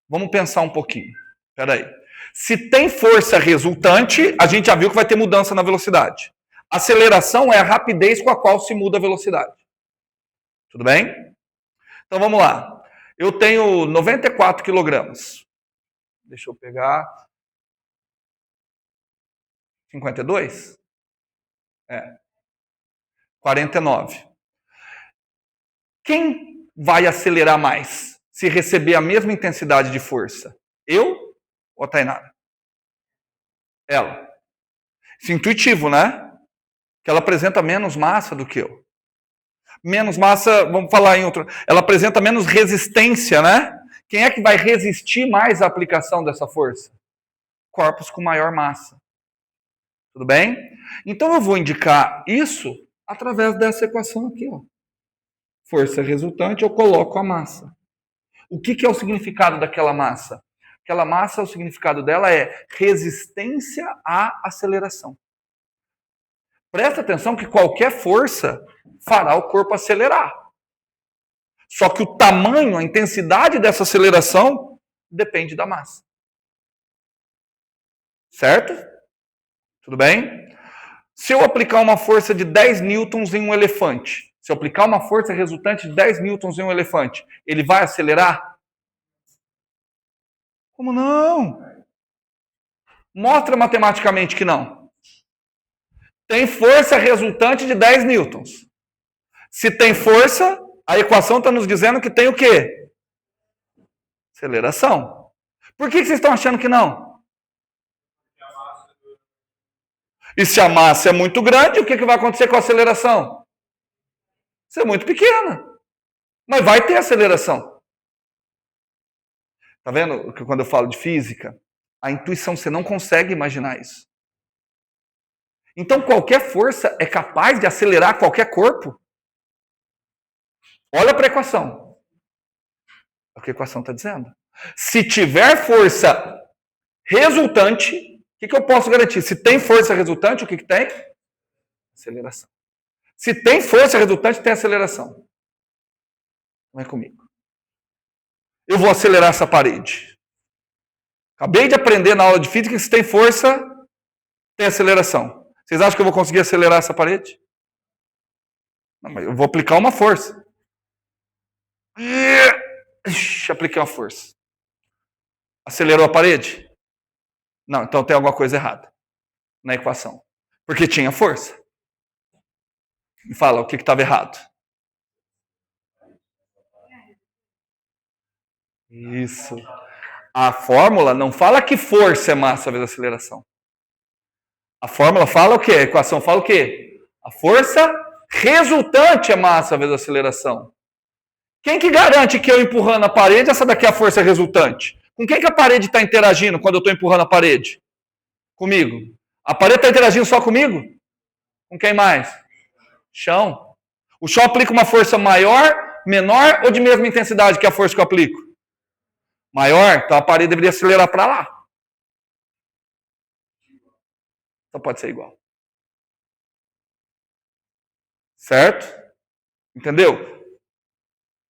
Vamos pensar um pouquinho. Espera aí. Se tem força resultante, a gente já viu que vai ter mudança na velocidade. Aceleração é a rapidez com a qual se muda a velocidade. Tudo bem? Então vamos lá. Eu tenho 94 quilogramas. Deixa eu pegar. 52? 49. Quem vai acelerar mais se receber a mesma intensidade de força? Eu Ou a Tainara? Ela. Isso é intuitivo, né? Que ela apresenta menos massa do que eu. Menos massa, vamos falar em outro. Ela apresenta menos resistência, né? Quem é que vai resistir mais à aplicação dessa força? Corpos com maior massa. Tudo bem? Então eu vou indicar isso através dessa equação aqui, ó. Força resultante, eu coloco a massa. O que é o significado daquela massa? Aquela massa, o significado dela é resistência à aceleração. Presta atenção que qualquer força fará o corpo acelerar. Só que o tamanho, a intensidade dessa aceleração depende da massa. Certo? Tudo bem? Se eu aplicar uma força de 10 newtons em um elefante, se eu aplicar uma força resultante de 10 newtons em um elefante, ele vai acelerar? Como não? Mostra matematicamente que não. Tem força resultante de 10 newtons. Se tem força, a equação está nos dizendo que tem o quê? Aceleração. Por que vocês estão achando que não? E se a massa é muito grande, o que vai acontecer com a aceleração? Ser muito pequena. Mas vai ter aceleração. Tá vendo que quando eu falo de física, a intuição, você não consegue imaginar isso. Então qualquer força é capaz de acelerar qualquer corpo. Olha para a equação. É o que a equação está dizendo. Se tiver força resultante, o que eu posso garantir? Se tem força resultante, o que tem? Aceleração. Se tem força resultante, tem aceleração. Vem comigo. Eu vou acelerar essa parede. Acabei de aprender na aula de física que se tem força, tem aceleração. Vocês acham que eu vou conseguir acelerar essa parede? Não, mas eu vou aplicar uma força. Apliquei uma força. Acelerou a parede? Não, então tem alguma coisa errada na equação. Porque tinha força. Me fala o que estava errado. Isso. A fórmula não fala que força é massa vezes aceleração. A fórmula fala o quê? A equação fala o quê? A força resultante é massa vezes aceleração. Quem que garante que eu empurrando a parede, essa daqui é a força resultante? Com quem que a parede está interagindo quando eu estou empurrando a parede? Comigo. A parede está interagindo só comigo? Com quem mais? Chão. O chão aplica uma força maior, menor ou de mesma intensidade que a força que eu aplico? Maior, então a parede deveria acelerar para lá. Então pode ser igual. Certo? Entendeu?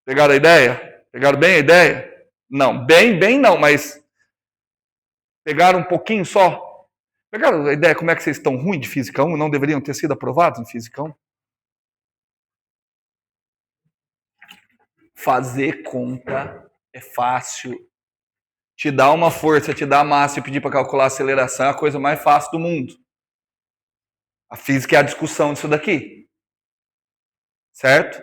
Pegaram a ideia? Pegaram bem a ideia? Não, bem não, mas pegaram um pouquinho só? Pegaram a ideia como é que vocês estão ruins de Física 1 e não deveriam ter sido aprovados em Física 1? Fazer conta é fácil. Te dar uma força, te dar massa e pedir para calcular a aceleração é a coisa mais fácil do mundo. A física é a discussão disso daqui. Certo?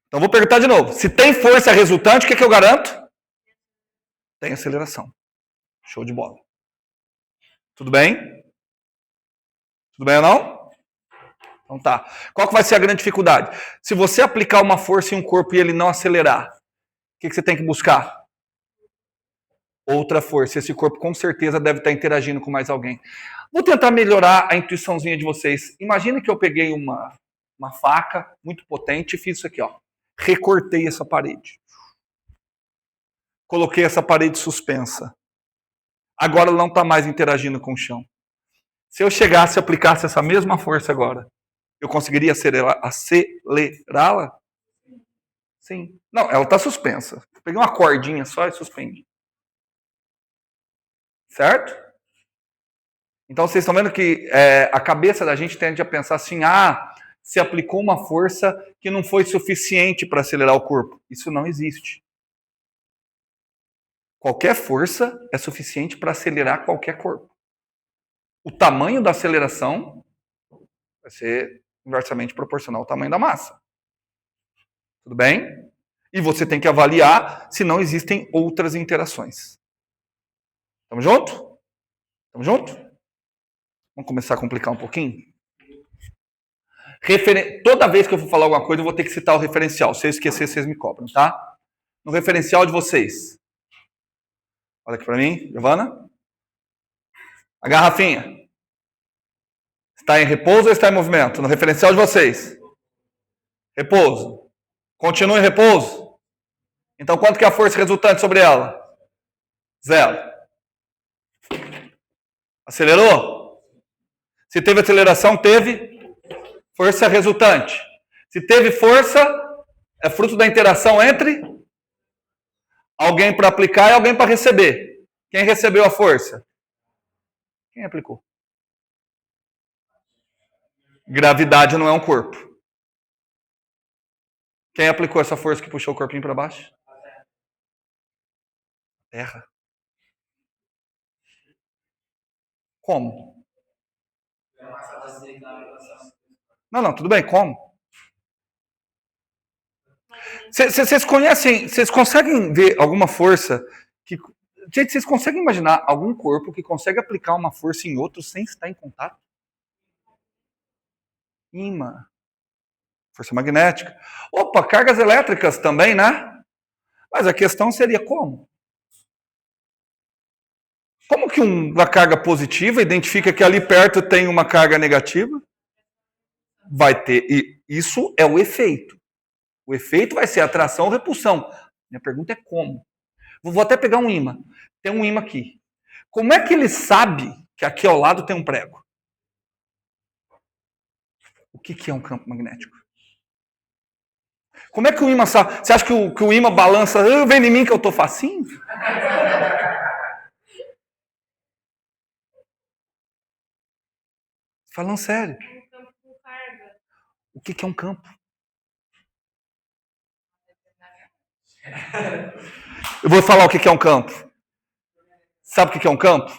Então vou perguntar de novo. Se tem força resultante, o que eu garanto? Tem aceleração. Show de bola. Tudo bem? Tudo bem ou não? Então tá. Qual que vai ser a grande dificuldade? Se você aplicar uma força em um corpo e ele não acelerar, o que você tem que buscar? Outra força. Esse corpo com certeza deve estar interagindo com mais alguém. Vou tentar melhorar a intuiçãozinha de vocês. Imagine que eu peguei uma faca muito potente e fiz isso aqui, ó. Recortei essa parede. Coloquei essa parede suspensa. Agora ela não está mais interagindo com o chão. Se eu chegasse e aplicasse essa mesma força agora, eu conseguiria acelerá-la? Sim. Não, ela está suspensa. Eu peguei uma cordinha só e suspendi. Certo? Então vocês estão vendo que a cabeça da gente tende a pensar assim, se aplicou uma força que não foi suficiente para acelerar o corpo. Isso não existe. Qualquer força é suficiente para acelerar qualquer corpo. O tamanho da aceleração vai ser inversamente proporcional ao tamanho da massa. Tudo bem? E você tem que avaliar se não existem outras interações. Tamo junto? Tamo junto? Vamos começar a complicar um pouquinho? Toda vez que eu for falar alguma coisa, eu vou ter que citar o referencial. Se eu esquecer, vocês me cobram, tá? No referencial de vocês. Olha aqui para mim, Giovana. A garrafinha. Está em repouso ou está em movimento? No referencial de vocês. Repouso. Continua em repouso. Então, quanto que é a força resultante sobre ela? 0. Acelerou? Se teve aceleração, teve força resultante. Se teve força, é fruto da interação entre alguém para aplicar e alguém para receber. Quem recebeu a força? Quem aplicou? Gravidade não é um corpo. Quem aplicou essa força que puxou o corpinho para baixo? Terra. Como? Não, tudo bem, como? Vocês conhecem, vocês conseguem ver alguma força que... Gente, vocês conseguem imaginar algum corpo que consegue aplicar uma força em outro sem estar em contato? Ímã. Força magnética. Opa, cargas elétricas também, né? Mas a questão seria como? Como que uma carga positiva identifica que ali perto tem uma carga negativa? Vai ter. E isso é o efeito. O efeito vai ser atração ou repulsão. Minha pergunta é como? Vou até pegar um ímã. Tem um ímã aqui. Como é que ele sabe que aqui ao lado tem um prego? O que é um campo magnético? Como é que o ímã sabe? Você acha que o ímã balança? Vem em mim que eu tô facinho? Falando sério. O que é um campo? Eu vou falar o que é um campo. Sabe o que é um campo?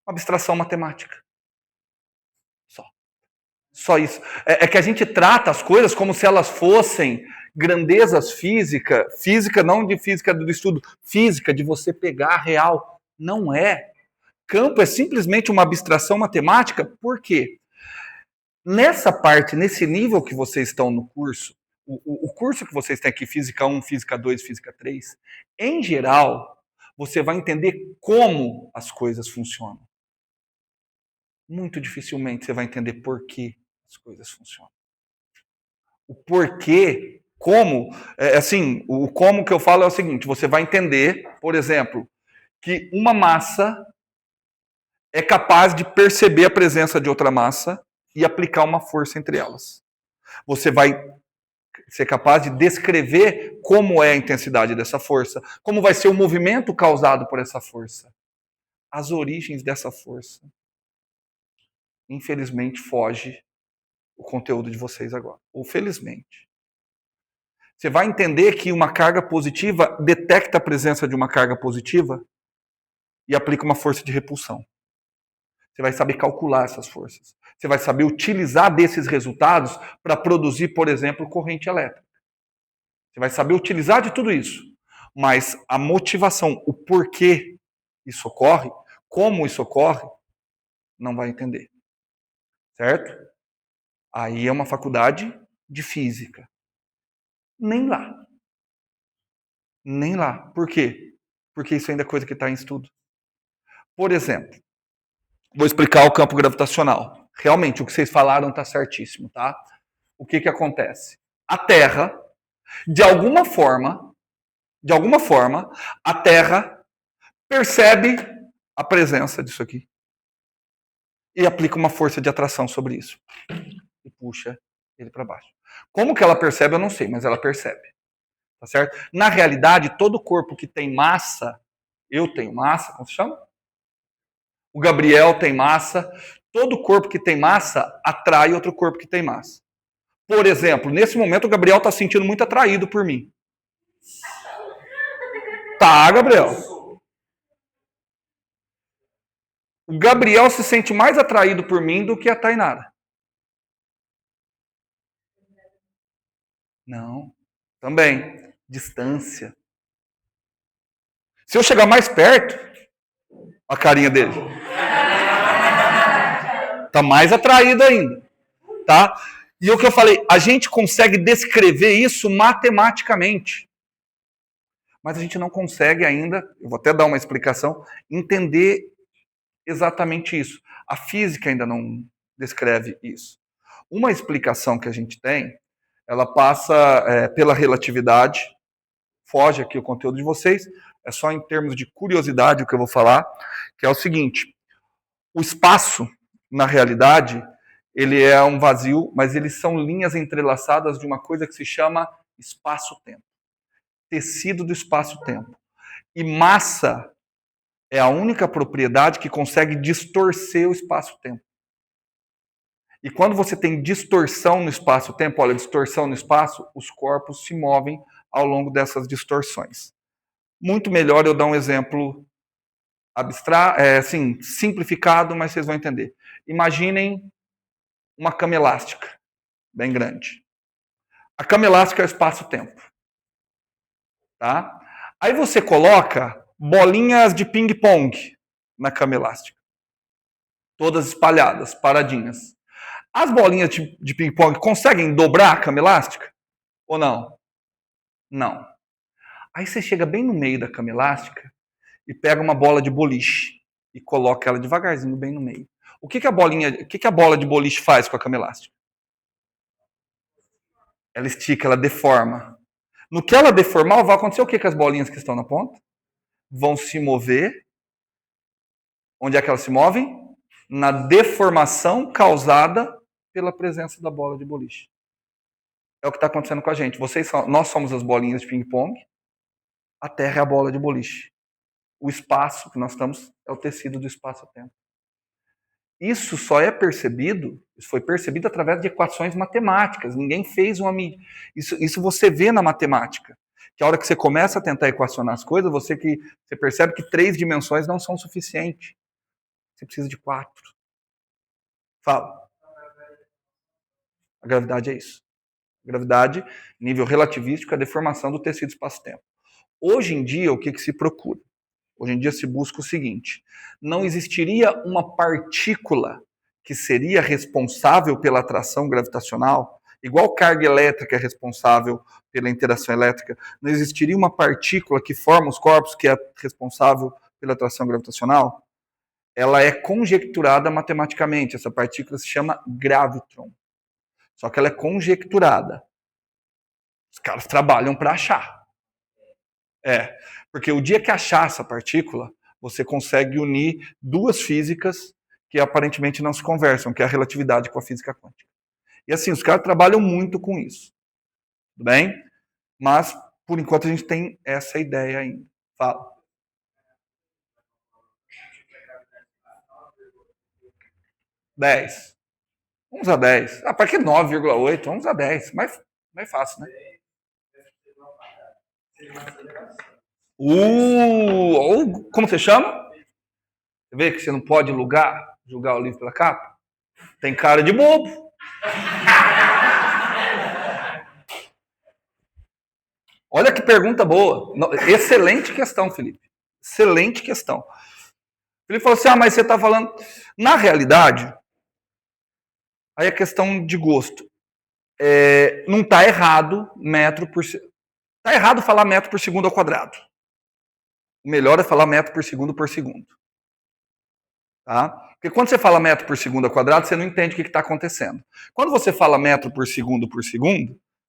Uma abstração matemática. Só isso. É que a gente trata as coisas como se elas fossem grandezas físicas. Física não de física do estudo. Física de você pegar a real. Não é. Campo é simplesmente uma abstração matemática. Por quê? Nessa parte, nesse nível que vocês estão no curso, o curso que vocês têm aqui, Física 1, Física 2, Física 3, em geral, você vai entender como as coisas funcionam. Muito dificilmente você vai entender por que as coisas funcionam. O porquê, como, assim, o como que eu falo é o seguinte, você vai entender, por exemplo, que uma massa é capaz de perceber a presença de outra massa e aplicar uma força entre elas. Você vai ser capaz de descrever como é a intensidade dessa força, como vai ser o movimento causado por essa força. As origens dessa força. Infelizmente, foge o conteúdo de vocês agora. Ou felizmente. Você vai entender que uma carga positiva detecta a presença de uma carga positiva e aplica uma força de repulsão. Você vai saber calcular essas forças. Você vai saber utilizar desses resultados para produzir, por exemplo, corrente elétrica. Você vai saber utilizar de tudo isso. Mas a motivação, o porquê isso ocorre, como isso ocorre, não vai entender. Certo? Aí é uma faculdade de física. Nem lá. Nem lá. Por quê? Porque isso ainda é coisa que está em estudo. Por exemplo, vou explicar o campo gravitacional. Realmente, o que vocês falaram está certíssimo, tá? O que acontece? A Terra, de alguma forma, a Terra percebe a presença disso aqui e aplica uma força de atração sobre isso e puxa ele para baixo. Como que ela percebe, eu não sei, mas ela percebe. Tá certo? Na realidade, todo corpo que tem massa, eu tenho massa, como se chama? O Gabriel tem massa. Todo corpo que tem massa atrai outro corpo que tem massa. Por exemplo, nesse momento o Gabriel está se sentindo muito atraído por mim. Tá, Gabriel? O Gabriel se sente mais atraído por mim do que a Tainara. Não. Também. Distância. Se eu chegar mais perto, A carinha dele. Tá mais atraído ainda, tá? E o que eu falei, a gente consegue descrever isso matematicamente. Mas a gente não consegue ainda, eu vou até dar uma explicação, entender exatamente isso. A física ainda não descreve isso. Uma explicação que a gente tem, ela passa pela relatividade, foge aqui o conteúdo de vocês, é só em termos de curiosidade o que eu vou falar, que é o seguinte, o espaço, na realidade, ele é um vazio, mas eles são linhas entrelaçadas de uma coisa que se chama espaço-tempo. Tecido do espaço-tempo. E massa é a única propriedade que consegue distorcer o espaço-tempo. E quando você tem distorção no espaço-tempo, olha, distorção no espaço, os corpos se movem ao longo dessas distorções. Muito melhor eu dar um exemplo assim, simplificado, mas vocês vão entender. Imaginem uma cama elástica, bem grande. A cama elástica é o espaço-tempo. Tá? Aí você coloca bolinhas de ping-pong na cama elástica. Todas espalhadas, paradinhas. As bolinhas de ping-pong conseguem dobrar a cama elástica? Ou não? Não. Aí você chega bem no meio da cama elástica e pega uma bola de boliche e coloca ela devagarzinho bem no meio. O que a bola de boliche faz com a cama elástica? Ela estica, ela deforma. No que ela deformar, vai acontecer o que com as bolinhas que estão na ponta? Vão se mover. Onde é que elas se movem? Na deformação causada pela presença da bola de boliche. É o que está acontecendo com a gente. Nós somos as bolinhas de ping-pong, a Terra é a bola de boliche. O espaço que nós estamos é o tecido do espaço-tempo. Isso foi percebido através de equações matemáticas. Ninguém fez uma medida. Isso você vê na matemática. Que a hora que você começa a tentar equacionar as coisas, você percebe que 3 dimensões não são suficientes. Você precisa de 4. Fala. A gravidade é isso. A gravidade, nível relativístico, é a deformação do tecido espaço-tempo. Hoje em dia, o que se procura? Hoje em dia se busca o seguinte: não existiria uma partícula que seria responsável pela atração gravitacional, igual carga elétrica é responsável pela interação elétrica, não existiria uma partícula que forma os corpos que é responsável pela atração gravitacional? Ela é conjecturada matematicamente, essa partícula se chama gravitron. Só que ela é conjecturada. Os caras trabalham para achar. Porque o dia que achar essa partícula, você consegue unir 2 físicas que aparentemente não se conversam, que é a relatividade com a física quântica. E assim, os caras trabalham muito com isso. Tudo bem? Mas, por enquanto, a gente tem essa ideia ainda. Fala. Dez. Vamos a 10. Para que 9,8? Vamos a 10. Mais fácil, né? Como você chama? Você vê que você não pode julgar o livro pela capa? Tem cara de bobo. Olha que pergunta boa. Excelente questão, Felipe. Excelente questão. Ele falou assim, mas você está falando... Na realidade, aí é questão de gosto. Não está errado metro por... Está errado falar metro por segundo ao quadrado. O melhor é falar metro por segundo. Tá? Porque quando você fala metro por segundo ao quadrado, você não entende o que está acontecendo. Quando você fala metro por segundo, você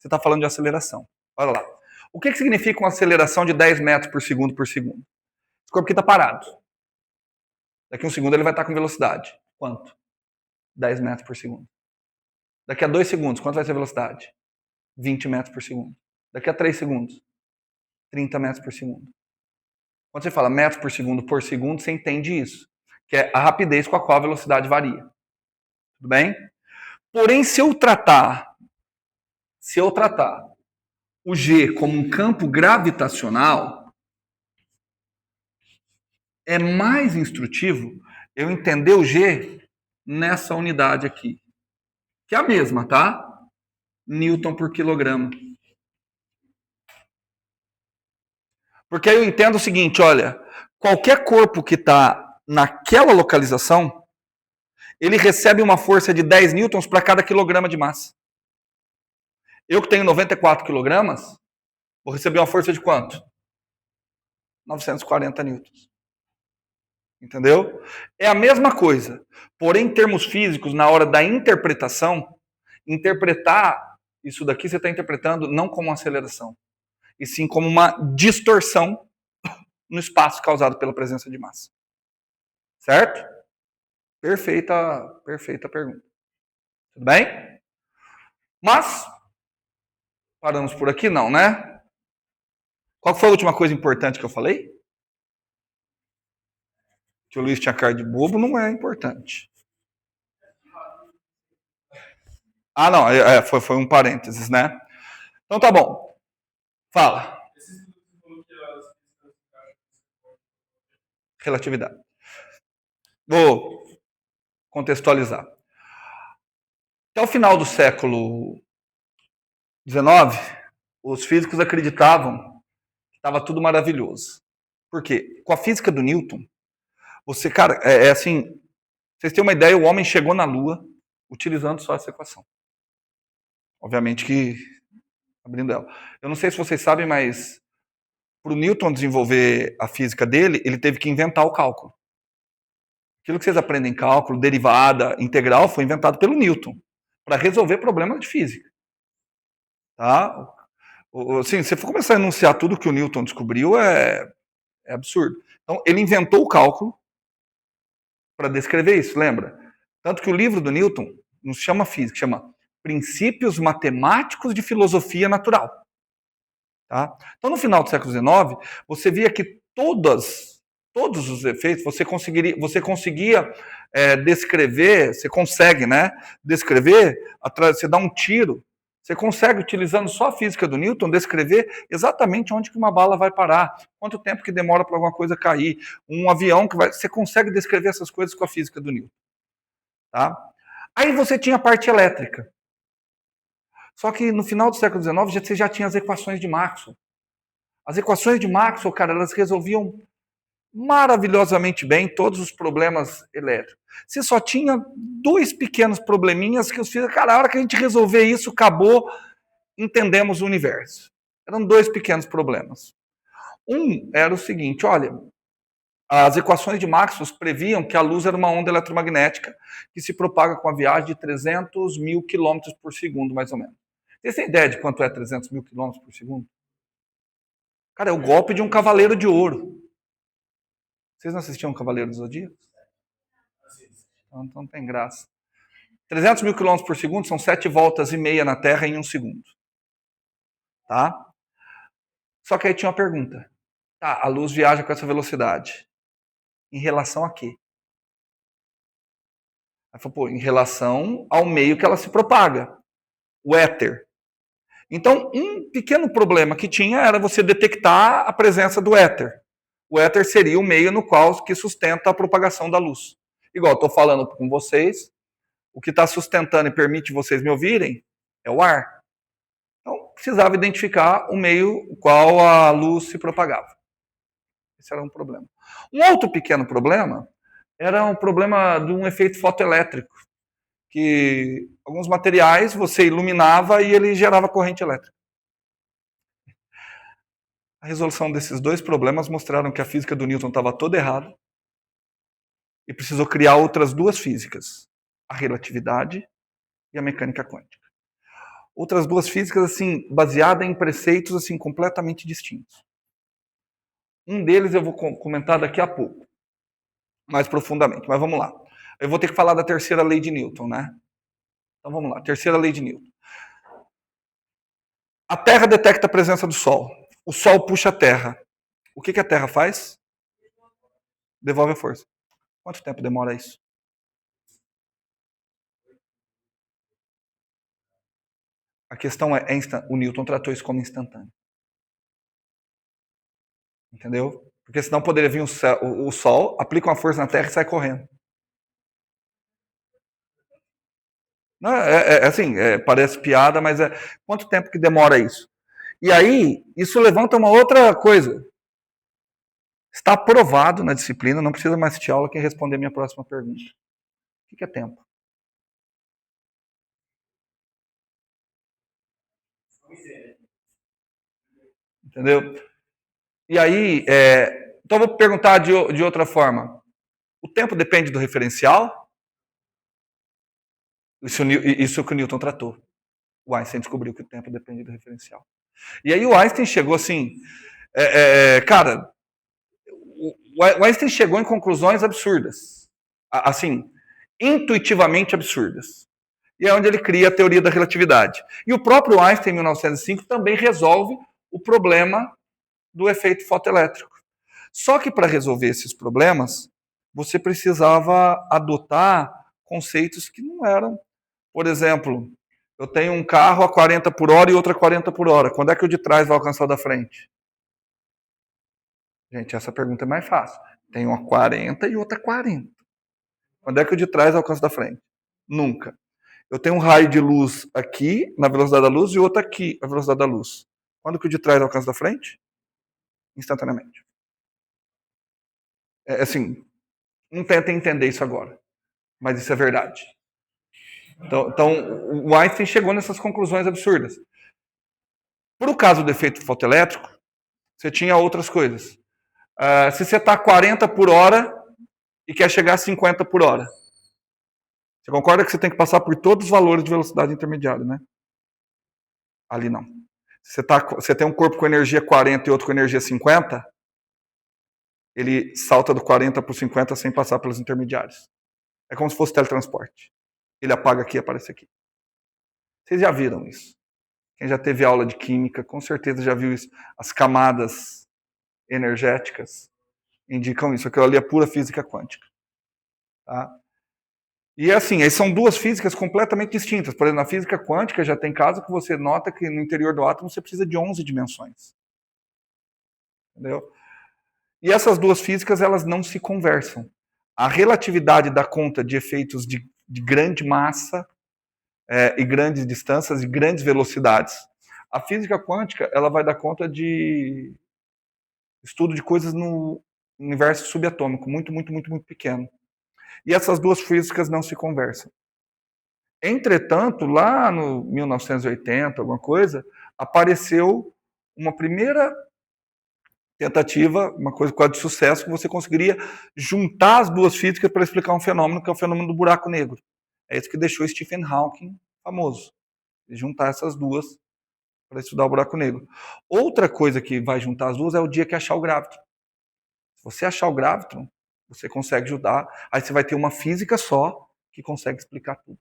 está falando de aceleração. Olha lá. O que significa uma aceleração de 10 metros por segundo? Esse corpo aqui está parado. Daqui a 1 segundo ele vai estar com velocidade. Quanto? 10 metros por segundo. Daqui a 2 segundos, quanto vai ser a velocidade? 20 metros por segundo. Daqui a 3 segundos, 30 metros por segundo. Quando você fala metros por segundo, você entende isso. Que é a rapidez com a qual a velocidade varia. Tudo bem? Porém, se eu tratar o G como um campo gravitacional, é mais instrutivo eu entender o G nessa unidade aqui. Que é a mesma, tá? Newton por quilograma. Porque aí eu entendo o seguinte, olha, qualquer corpo que está naquela localização, ele recebe uma força de 10 newtons para cada quilograma de massa. Eu que tenho 94 quilogramas, vou receber uma força de quanto? 940 newtons. Entendeu? É a mesma coisa. Porém, em termos físicos, na hora da interpretação, interpretar isso daqui, você está interpretando não como uma aceleração, e sim como uma distorção no espaço causado pela presença de massa. Certo? Perfeita pergunta. Tudo bem? Mas, paramos por aqui não, né? Qual foi a última coisa importante que eu falei? Que o Luiz tinha cara de bobo não é importante. Ah, não, foi um parênteses, né? Então tá bom. Fala. Relatividade. Vou contextualizar. Até o final do século XIX, os físicos acreditavam que estava tudo maravilhoso. Por quê? Com a física do Newton, você, cara, assim, vocês têm uma ideia, o homem chegou na Lua utilizando só essa equação. Obviamente que abrindo ela. Eu não sei se vocês sabem, mas para o Newton desenvolver a física dele, ele teve que inventar o cálculo. Aquilo que vocês aprendem em cálculo, derivada, integral, foi inventado pelo Newton para resolver problemas de física. Tá? Assim, se você for começar a enunciar tudo que o Newton descobriu, é absurdo. Então, ele inventou o cálculo para descrever isso, lembra? Tanto que o livro do Newton não se chama física, chama Princípios Matemáticos de Filosofia Natural. Tá? Então, no final do século XIX, você via que todos os efeitos, você conseguia descrever, você consegue, né, descrever, você dá um tiro, você consegue, utilizando só a física do Newton, descrever exatamente onde que uma bala vai parar, quanto tempo que demora para alguma coisa cair, um avião que vai... Você consegue descrever essas coisas com a física do Newton. Tá? Aí você tinha a parte elétrica. Só que no final do século XIX, você já tinha as equações de Maxwell. As equações de Maxwell, cara, elas resolviam maravilhosamente bem todos os problemas elétricos. Você só tinha dois pequenos probleminhas que os físicos, cara, a hora que a gente resolver isso, acabou, entendemos o universo. Eram dois pequenos problemas. Um era o seguinte, olha, as equações de Maxwell previam que a luz era uma onda eletromagnética que se propaga com a viagem de 300 mil quilômetros por segundo, mais ou menos. Vocês têm ideia de quanto é 300 mil quilômetros por segundo? Cara, é o golpe de um cavaleiro de ouro. Vocês não assistiam Cavaleiro dos Zodíaco? Então não tem graça. 300 mil quilômetros por segundo são 7 voltas e meia na Terra em 1 segundo. Tá? Só que aí tinha uma pergunta. Tá, a luz viaja com essa velocidade. Em relação a quê? Aí falou, pô, em relação ao meio que ela se propaga. O éter. Então, um pequeno problema que tinha era você detectar a presença do éter. O éter seria o meio no qual que sustenta a propagação da luz. Igual eu estou falando com vocês, o que está sustentando e permite vocês me ouvirem é o ar. Então, precisava identificar o meio no qual a luz se propagava. Esse era um problema. Um outro pequeno problema era um problema de um efeito fotoelétrico, que alguns materiais você iluminava e ele gerava corrente elétrica. A resolução desses dois problemas mostraram que a física do Newton estava toda errada e precisou criar outras duas físicas, a relatividade e a mecânica quântica. Outras duas físicas assim baseadas em preceitos assim completamente distintos. Um deles eu vou comentar daqui a pouco, mais profundamente, mas vamos lá. Eu vou ter que falar da terceira lei de Newton, né? Então vamos lá, terceira lei de Newton. A Terra detecta a presença do Sol. O Sol puxa a Terra. O que a Terra faz? Devolve a força. Quanto tempo demora isso? A questão é o Newton tratou isso como instantâneo. Entendeu? Porque senão poderia vir o Sol, aplica uma força na Terra e sai correndo. Não, assim, parece piada, mas quanto tempo que demora isso? E aí, isso levanta uma outra coisa. Está aprovado na disciplina, não precisa mais assistir aula, quem responder a minha próxima pergunta. O que é tempo? Entendeu? E aí, então vou perguntar de outra forma. O tempo depende do referencial? Isso que o Newton tratou. O Einstein descobriu que o tempo depende do referencial. E aí o Einstein chegou assim, cara, o Einstein chegou em conclusões absurdas, assim, intuitivamente absurdas. E é onde ele cria a teoria da relatividade. E o próprio Einstein, em 1905, também resolve o problema do efeito fotoelétrico. Só que para resolver esses problemas, você precisava adotar conceitos que não eram. Por exemplo, eu tenho um carro a 40 por hora e outro a 40 por hora. Quando é que o de trás vai alcançar o da frente? Gente, essa pergunta é mais fácil. Tem um a 40 e outro a 40. Quando é que o de trás alcança o da frente? Nunca. Eu tenho um raio de luz aqui, na velocidade da luz, e outro aqui, na velocidade da luz. Quando que o de trás alcança da frente? Instantaneamente. Assim, não tentem entender isso agora, mas isso é verdade. Então, o Einstein chegou nessas conclusões absurdas. Por o caso do efeito fotoelétrico, você tinha outras coisas. Se você está a 40 por hora e quer chegar a 50 por hora, você concorda que você tem que passar por todos os valores de velocidade intermediária, né? Ali não. Você tem um corpo com energia 40 e outro com energia 50, ele salta do 40 para o 50 sem passar pelos intermediários. É como se fosse teletransporte. Ele apaga aqui e aparece aqui. Vocês já viram isso? Quem já teve aula de química, com certeza já viu isso. As camadas energéticas indicam isso. Aquilo ali é pura física quântica. Tá? E assim, aí são duas físicas completamente distintas. Por exemplo, na física quântica já tem caso que você nota que no interior do átomo você precisa de 11 dimensões. Entendeu? E essas duas físicas, elas não se conversam. A relatividade dá conta de efeitos de grande massa e grandes distâncias e grandes velocidades. A física quântica, ela vai dar conta de estudo de coisas no universo subatômico, muito, muito, muito, muito pequeno. E essas duas físicas não se conversam. Entretanto, lá no 1980, alguma coisa, apareceu uma primeira tentativa, uma coisa quase de sucesso, que você conseguiria juntar as duas físicas para explicar um fenômeno que é o fenômeno do buraco negro. É isso que deixou Stephen Hawking famoso. Juntar essas duas para estudar o buraco negro. Outra coisa que vai juntar as duas é o dia que achar o gravitron. Se você achar o gravitron, você consegue ajudar. Aí você vai ter uma física só que consegue explicar tudo.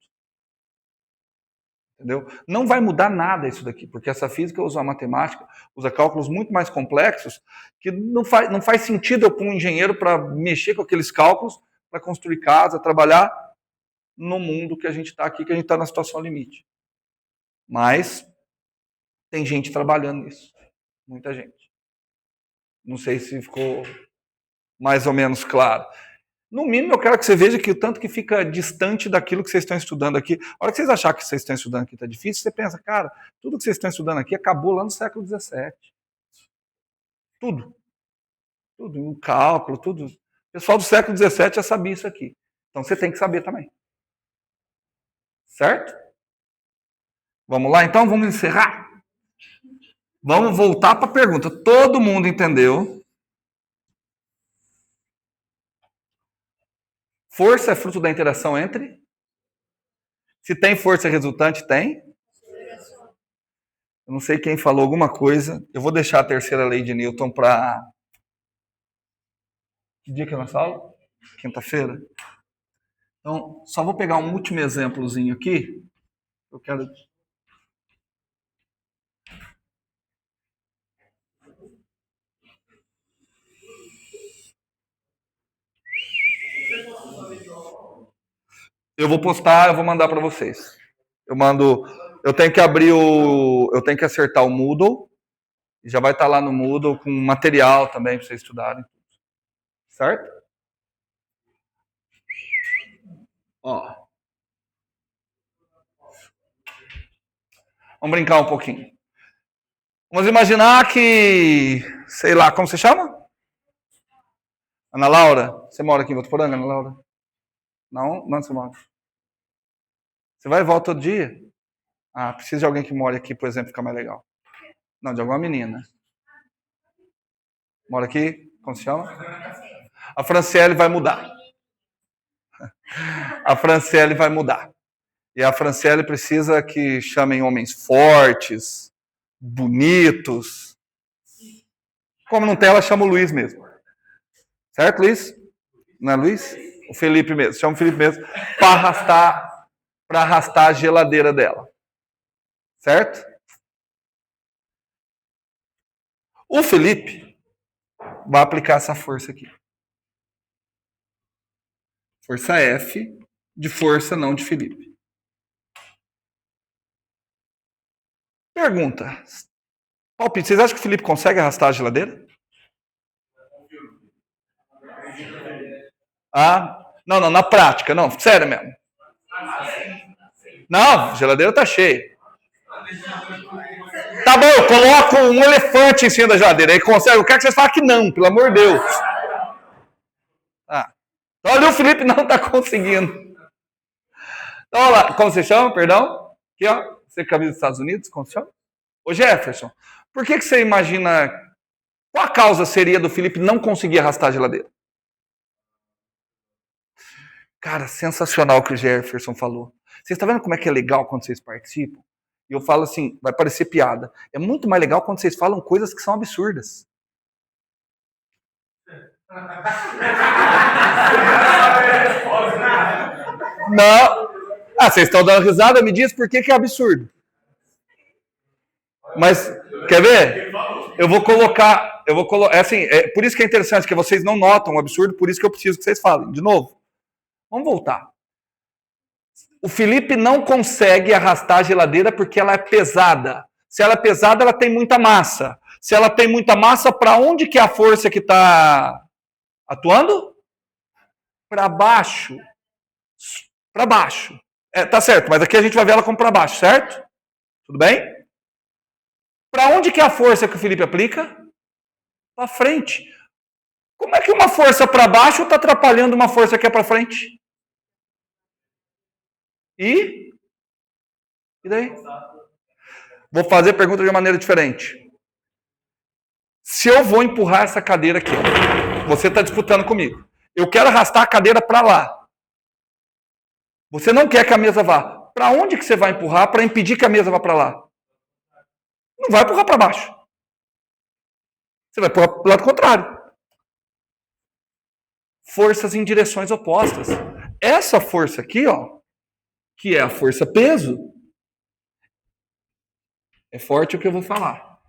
Entendeu? Não vai mudar nada isso daqui, porque essa física usa a matemática, usa cálculos muito mais complexos, que não faz sentido eu pôr um engenheiro para mexer com aqueles cálculos, para construir casa, trabalhar no mundo que a gente está aqui, que a gente está na situação limite. Mas tem gente trabalhando nisso. Muita gente. Não sei se ficou mais ou menos claro. No mínimo, eu quero que você veja que o tanto que fica distante daquilo que vocês estão estudando aqui. A hora que vocês acharem que vocês estão estudando aqui está difícil, você pensa, cara, tudo que vocês estão estudando aqui acabou lá no século XVII. Tudo. Tudo. O cálculo, tudo. O pessoal do século XVII já sabia isso aqui. Então você tem que saber também. Certo? Vamos lá, então? Vamos encerrar? Vamos voltar para a pergunta. Todo mundo entendeu? Força é fruto da interação entre? Se tem força resultante, tem? Eu não sei quem falou alguma coisa. Eu vou deixar a terceira lei de Newton para. Que dia que é nossa aula? Quinta-feira? Então, só vou pegar um último exemplozinho aqui. Eu quero. Eu vou postar, eu vou mandar para vocês. Eu mando. Eu tenho que abrir o. Eu tenho que acertar o Moodle. E já vai estar lá no Moodle com material também para vocês estudarem. Certo? Ó. Vamos brincar um pouquinho. Vamos imaginar que, sei lá, como se chama? Ana Laura, você mora aqui em Votuporanga, Ana Laura? Não? Onde você mora? Você vai e volta todo dia? Ah, precisa de alguém que more aqui, por exemplo, ficar mais legal. Não, de alguma menina. Mora aqui? Como se chama? A Franciele vai mudar. A Franciele vai mudar. E a Franciele precisa que chamem homens fortes, bonitos. Como não tem, ela chama o Luiz mesmo. Certo, Luiz? Não é Luiz? O Felipe mesmo. Chama o Felipe mesmo para arrastar a geladeira dela. Certo? O Felipe vai aplicar essa força aqui. Força F de força, não de Felipe. Pergunta. Palpite, vocês acham que o Felipe consegue arrastar a geladeira? Ah, não, na prática, não, sério mesmo. Não, a geladeira tá cheia. Tá bom, eu coloco um elefante em cima da geladeira. Aí consegue. Eu quero que vocês falem que não, pelo amor de Deus. Ah. Olha, o Felipe não tá conseguindo. Então, olha lá, como você chama, perdão? Aqui, ó. Você camisa dos Estados Unidos, como você chama? Ô Jefferson, por que você imagina... Qual a causa seria do Felipe não conseguir arrastar a geladeira? Cara, sensacional o que o Jefferson falou. Vocês estão vendo como é que é legal quando vocês participam? E eu falo assim, vai parecer piada. É muito mais legal quando vocês falam coisas que são absurdas. Não. Ah, vocês estão dando risada? Me diz por que é absurdo. Mas, quer ver? Eu vou colocar... É assim, por isso que é interessante, que vocês não notam o absurdo, por isso que eu preciso que vocês falem. De novo. Vamos voltar. O Felipe não consegue arrastar a geladeira porque ela é pesada. Se ela é pesada, ela tem muita massa. Se ela tem muita massa, para onde que é a força que está atuando? Para baixo. Para baixo. Tá certo, mas aqui a gente vai ver ela como para baixo, certo? Tudo bem? Para onde que é a força que o Felipe aplica? Para frente. Como é que uma força para baixo está atrapalhando uma força que é para frente? E daí? Vou fazer a pergunta de uma maneira diferente. Se eu vou empurrar essa cadeira aqui, você está disputando comigo. Eu quero arrastar a cadeira para lá. Você não quer que a mesa vá. Para onde que você vai empurrar para impedir que a mesa vá para lá? Não vai empurrar para baixo. Você vai empurrar para o lado contrário. Forças em direções opostas. Essa força aqui, ó, que é a força peso, é forte o que eu vou falar.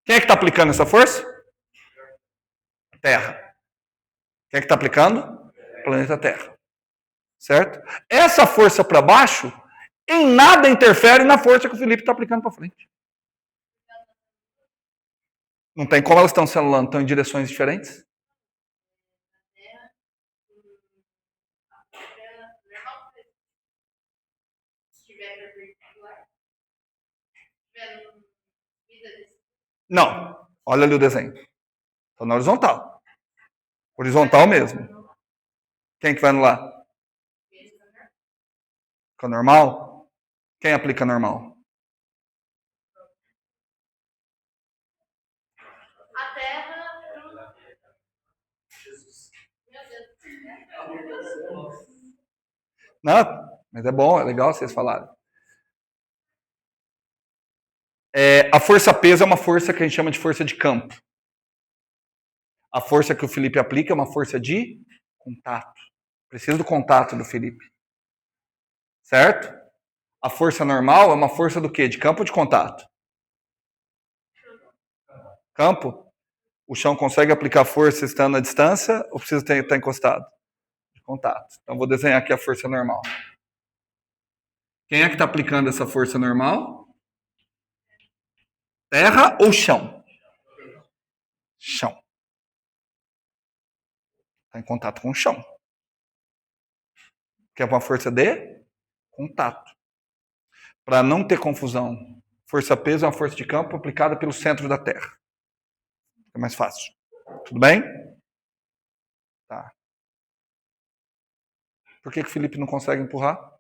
Quem é que está aplicando essa força? Terra. Quem é que está aplicando? Planeta Terra. Certo? Essa força para baixo, em nada interfere na força que o Felipe está aplicando para frente. Não tem como elas estão se anulando, estão em direções diferentes? Não. Olha ali o desenho. Está na horizontal. Horizontal mesmo. Quem que vai anular? Fica normal? Quem aplica normal? A Terra. Não, mas é bom, é legal vocês falarem. A força peso é uma força que a gente chama de força de campo. A força que o Felipe aplica é uma força de contato. Precisa do contato do Felipe. Certo? A força normal é uma força do quê? De campo ou de contato? Campo? O chão consegue aplicar força estando à distância ou precisa estar encostado? De contato. Então vou desenhar aqui a força normal. Quem é que está aplicando essa força normal? Terra ou chão? Chão. Está em contato com o chão. Que é uma força de contato. Para não ter confusão, força-peso é uma força de campo aplicada pelo centro da Terra. É mais fácil. Tudo bem? Tá. Por que o Felipe não consegue empurrar?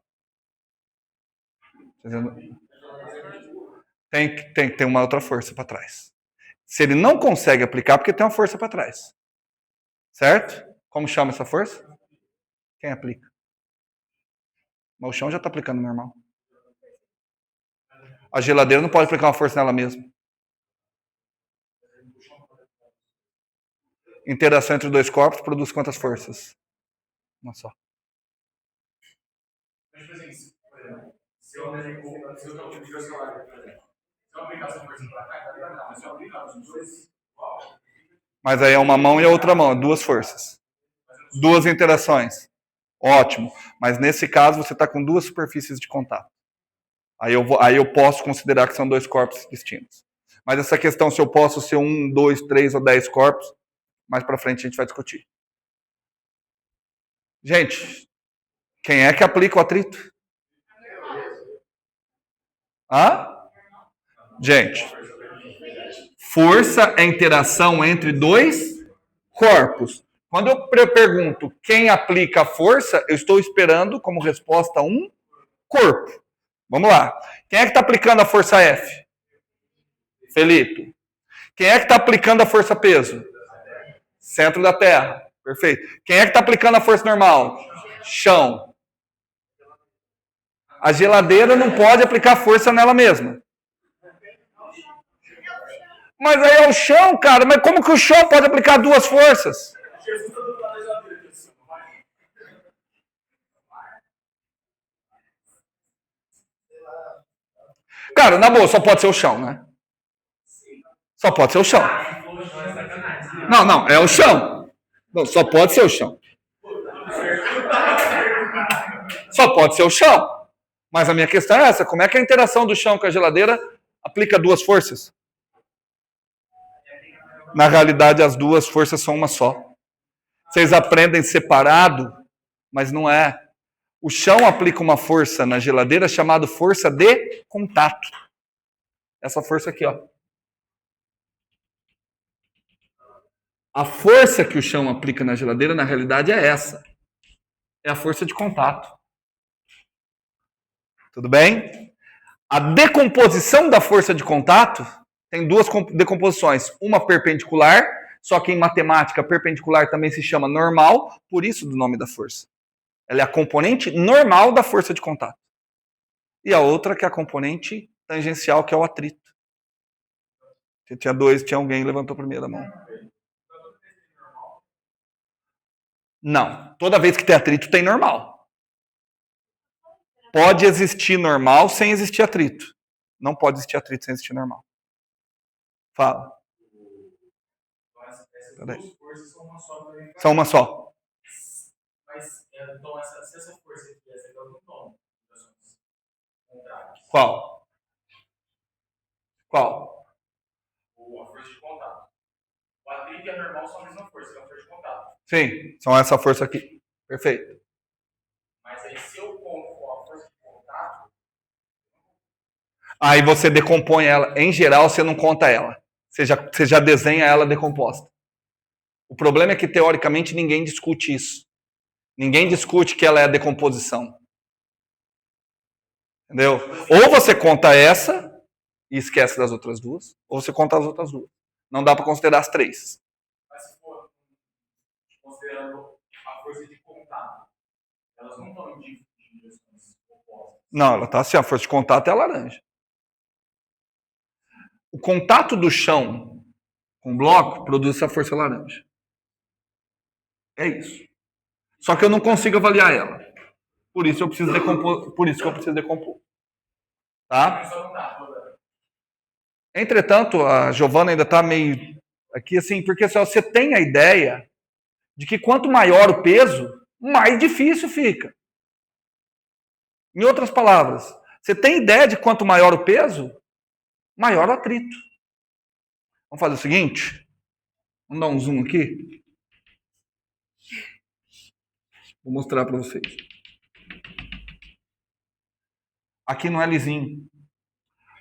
Tem que ter uma outra força para trás. Se ele não consegue aplicar, porque tem uma força para trás. Certo? Como chama essa força? Quem aplica? Mas o chão já está aplicando normal. A geladeira não pode aplicar uma força nela mesma. Interação entre dois corpos produz quantas forças? Uma só. Se eu aplicar essa força para cá, mas se eu aplicar os dois, mas aí é uma mão e a outra mão, duas forças. Duas interações. Ótimo. Mas nesse caso você está com duas superfícies de contato. Aí eu posso considerar que são dois corpos distintos. Mas essa questão se eu posso ser 1, 2, 3 ou 10 corpos, mais para frente a gente vai discutir. Gente, quem é que aplica o atrito? Hã? Gente, força é interação entre dois corpos. Quando eu pergunto quem aplica a força, eu estou esperando como resposta um corpo. Vamos lá. Quem é que está aplicando a força F? Felipe. Quem é que está aplicando a força peso? Centro da Terra. Perfeito. Quem é que está aplicando a força normal? Chão. A geladeira não pode aplicar força nela mesma. Mas aí é o chão, cara. Mas como que o chão pode aplicar duas forças? Cara, na boa, só pode ser o chão, né? Só pode ser o chão. Não, é o chão. Não, só pode ser o chão. Só pode ser o chão. Mas a minha questão é essa: como é que a interação do chão com a geladeira aplica duas forças? Na realidade, as duas forças são uma só. Vocês aprendem separado, mas não é. O chão aplica uma força na geladeira chamada força de contato. Essa força aqui, ó. A força que o chão aplica na geladeira, na realidade, é essa. É a força de contato. Tudo bem? A decomposição da força de contato tem duas decomposições. Uma perpendicular, só que em matemática, perpendicular também se chama normal, por isso do nome da força. Ela é a componente normal da força de contato. E a outra que é a componente tangencial, que é o atrito. Tinha alguém que levantou primeiro a mão. Não. Toda vez que tem atrito, tem normal. Pode existir normal sem existir atrito. Não pode existir atrito sem existir normal. Fala. Essas duas forças são uma só. São uma só. Mas, então, se essa força aqui, essa aqui é o nome. Qual? Qual? A força de contato. O atrito e a normal são a mesma força, é a força de contato. Sim, são essa força aqui. Perfeito. Mas aí se eu conto a força de contato, aí você decompõe ela. Em geral, você não conta ela. Você já desenha ela decomposta. O problema é que, teoricamente, ninguém discute isso. Ninguém discute que ela é a decomposição. Entendeu? Ou você conta essa e esquece das outras duas, ou você conta as outras duas. Não dá para considerar as três. Mas se for considerando a força de contato, elas não estão em direções opostas. Não, ela está assim, a força de contato é a laranja. O contato do chão com o bloco produz essa força laranja. É isso. Só que eu não consigo avaliar ela. Por isso eu preciso decompor. Por isso que eu preciso decompor. Tá? Entretanto, a Giovana ainda está meio aqui assim, porque assim, você tem a ideia de que quanto maior o peso, mais difícil fica. Em outras palavras, você tem ideia de quanto maior o peso, maior o atrito. Vamos fazer o seguinte? Vamos dar um zoom aqui. Vou mostrar para vocês. Aqui não é lisinho.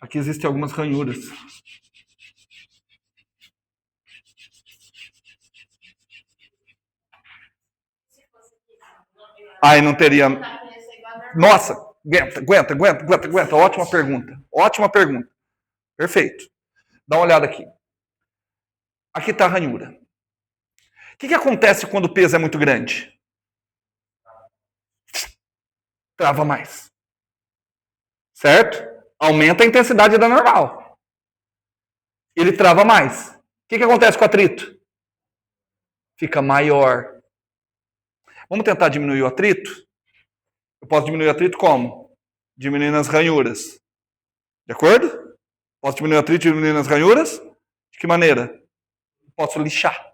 Aqui existem algumas ranhuras. Aí não teria... Nossa, aguenta. Ótima pergunta. Ótima pergunta. Perfeito. Dá uma olhada aqui. Aqui está a ranhura. O que acontece quando o peso é muito grande? Trava mais. Certo? Aumenta a intensidade da normal. Ele trava mais. O que acontece com o atrito? Fica maior. Vamos tentar diminuir o atrito? Eu posso diminuir o atrito como? Diminuindo as ranhuras. De acordo? Posso diminuir o atrito diminuindo as ranhuras? De que maneira? Posso lixar.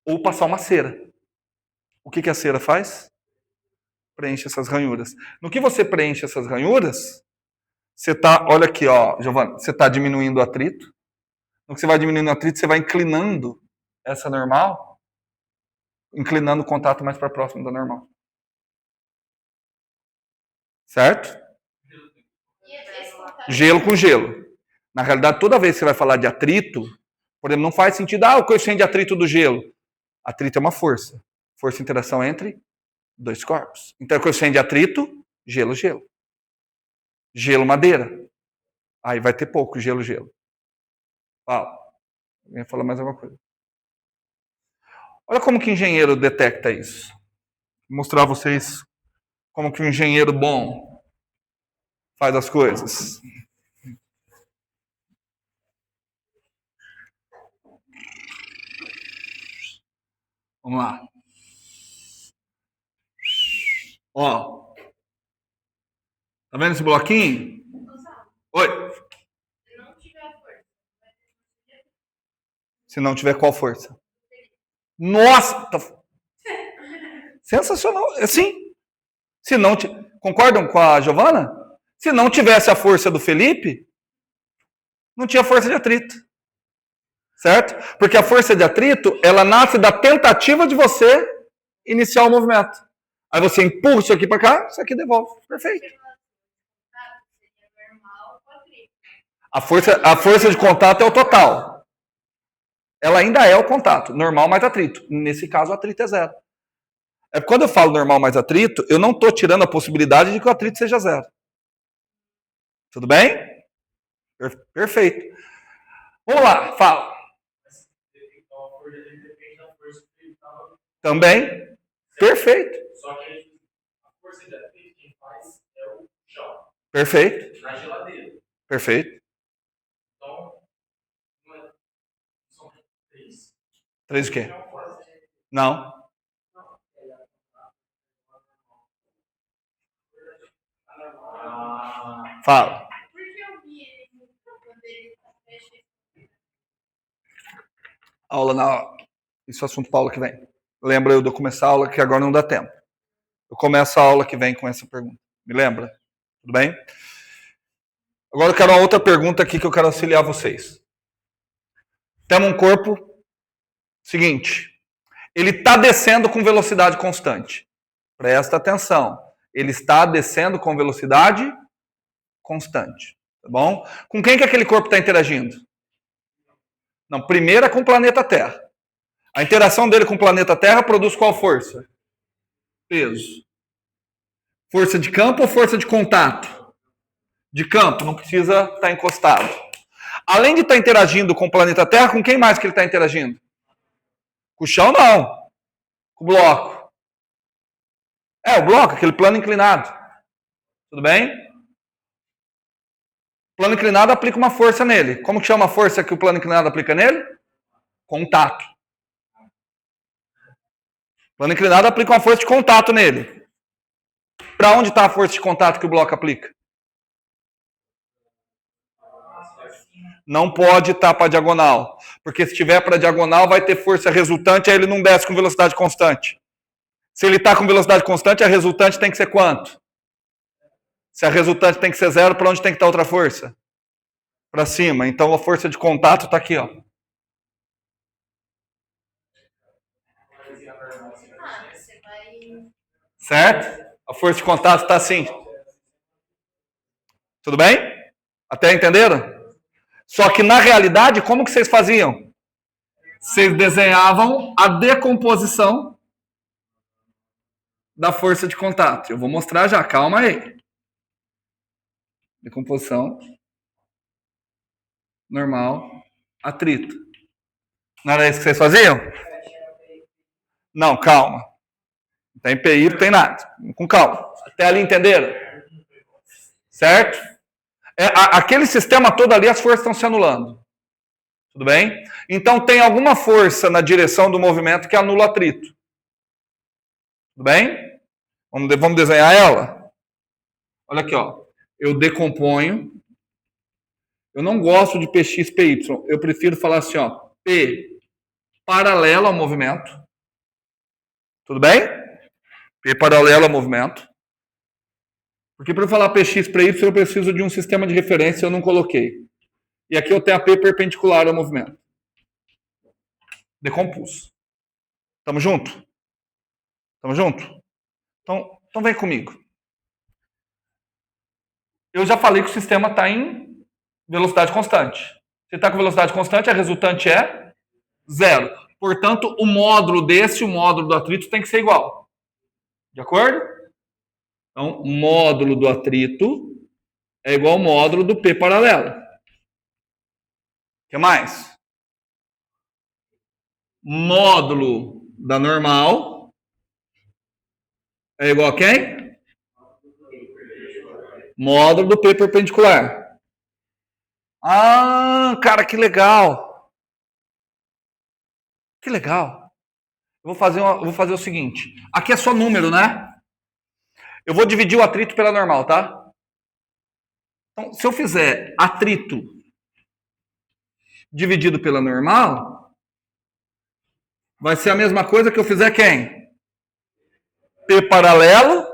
Ou passar uma cera. O que a cera faz? Preenche essas ranhuras. No que você preenche essas ranhuras, você está, olha aqui, ó, Giovana, você está diminuindo o atrito. No que você vai diminuindo o atrito, você vai inclinando essa normal, inclinando o contato mais para próximo da normal. Certo? Gelo com gelo. Na realidade, toda vez que você vai falar de atrito, por exemplo, não faz sentido, o coeficiente de atrito do gelo. Atrito é uma força. Força de interação entre dois corpos. Então, o coeficiente de atrito, gelo, gelo. Gelo, madeira. Aí vai ter pouco, gelo, gelo. Fala. Alguém falar mais alguma coisa? Olha como que o engenheiro detecta isso. Vou mostrar a vocês como que um engenheiro bom faz as coisas. Vamos lá. Ó. Tá vendo esse bloquinho? Oi. Se não tiver qual força? Nossa! Tá... Sensacional. Assim. Se não concordam com a Giovana? Se não tivesse a força do Felipe, não tinha força de atrito. Certo? Porque a força de atrito, ela nasce da tentativa de você iniciar o movimento. Aí você empurra isso aqui para cá, isso aqui devolve. Perfeito. A força de contato é o total. Ela ainda é o contato, normal mais atrito. Nesse caso, o atrito é zero. É quando eu falo normal mais atrito, eu não estou tirando a possibilidade de que o atrito seja zero. Tudo bem? Perfeito. Vamos lá, fala. Também? Perfeito. Só que a força de atrito quem faz é o chão. Perfeito. Na geladeira. Perfeito. Então, são três. Três o quê? Não. Fala. Aula na... Isso é assunto para a aula que vem. Lembra eu de eu começar a aula que agora não dá tempo. Eu começo a aula que vem com essa pergunta. Me lembra? Tudo bem? Agora eu quero uma outra pergunta aqui que eu quero auxiliar vocês. Temos um corpo seguinte. Ele está descendo com velocidade constante. Presta atenção. Ele está descendo com velocidade constante. Tá bom? Com quem que aquele corpo está interagindo? Não, primeiro é com o planeta Terra. A interação dele com o planeta Terra produz qual força? Peso. Força de campo ou força de contato? De campo, não precisa estar encostado. Além de estar interagindo com o planeta Terra, com quem mais que ele está interagindo? Com o chão, não. Com o bloco. O bloco, aquele plano inclinado. Tudo bem? O plano inclinado aplica uma força nele. Como que chama a força que o plano inclinado aplica nele? Contato. O plano inclinado aplica uma força de contato nele. Para onde está a força de contato que o bloco aplica? Não pode estar para a diagonal. Porque se estiver para a diagonal, vai ter força resultante, aí ele não desce com velocidade constante. Se ele está com velocidade constante, a resultante tem que ser quanto? Se a resultante tem que ser zero, para onde tem que estar outra força? Para cima. Então a força de contato está aqui, ó. Certo? A força de contato está assim. Tudo bem? Até entenderam? Só que na realidade, como que vocês faziam? Vocês desenhavam a decomposição da força de contato. Eu vou mostrar já, calma aí. Decomposição. Normal. Atrito. Não era isso que vocês faziam? Não, calma. Não tem PI, não tem nada. Com calma. Até ali entenderam? Certo? Aquele sistema todo ali, as forças estão se anulando. Tudo bem? Então tem alguma força na direção do movimento que anula o atrito. Tudo bem? Vamos desenhar ela? Olha aqui, ó. Eu decomponho. Eu não gosto de PX, PY. Eu prefiro falar assim, ó. P paralelo ao movimento. Tudo bem? P paralelo ao movimento. Porque para eu falar PX para Y, eu preciso de um sistema de referência, eu não coloquei. E aqui eu tenho a P perpendicular ao movimento. Decompus. Tamo junto? Tamo junto? Então vem comigo. Eu já falei que o sistema está em velocidade constante. Se está com velocidade constante, a resultante é zero. Portanto, o módulo desse e o módulo do atrito tem que ser igual. De acordo? Então, o módulo do atrito é igual ao módulo do P paralelo. O que mais? Módulo da normal é igual a quem? Módulo do P perpendicular. Ah, cara, que legal. Que legal. Eu vou fazer o seguinte. Aqui é só número, né? Eu vou dividir o atrito pela normal, tá? Então, se eu fizer atrito dividido pela normal, vai ser a mesma coisa que eu fizer quem? P paralelo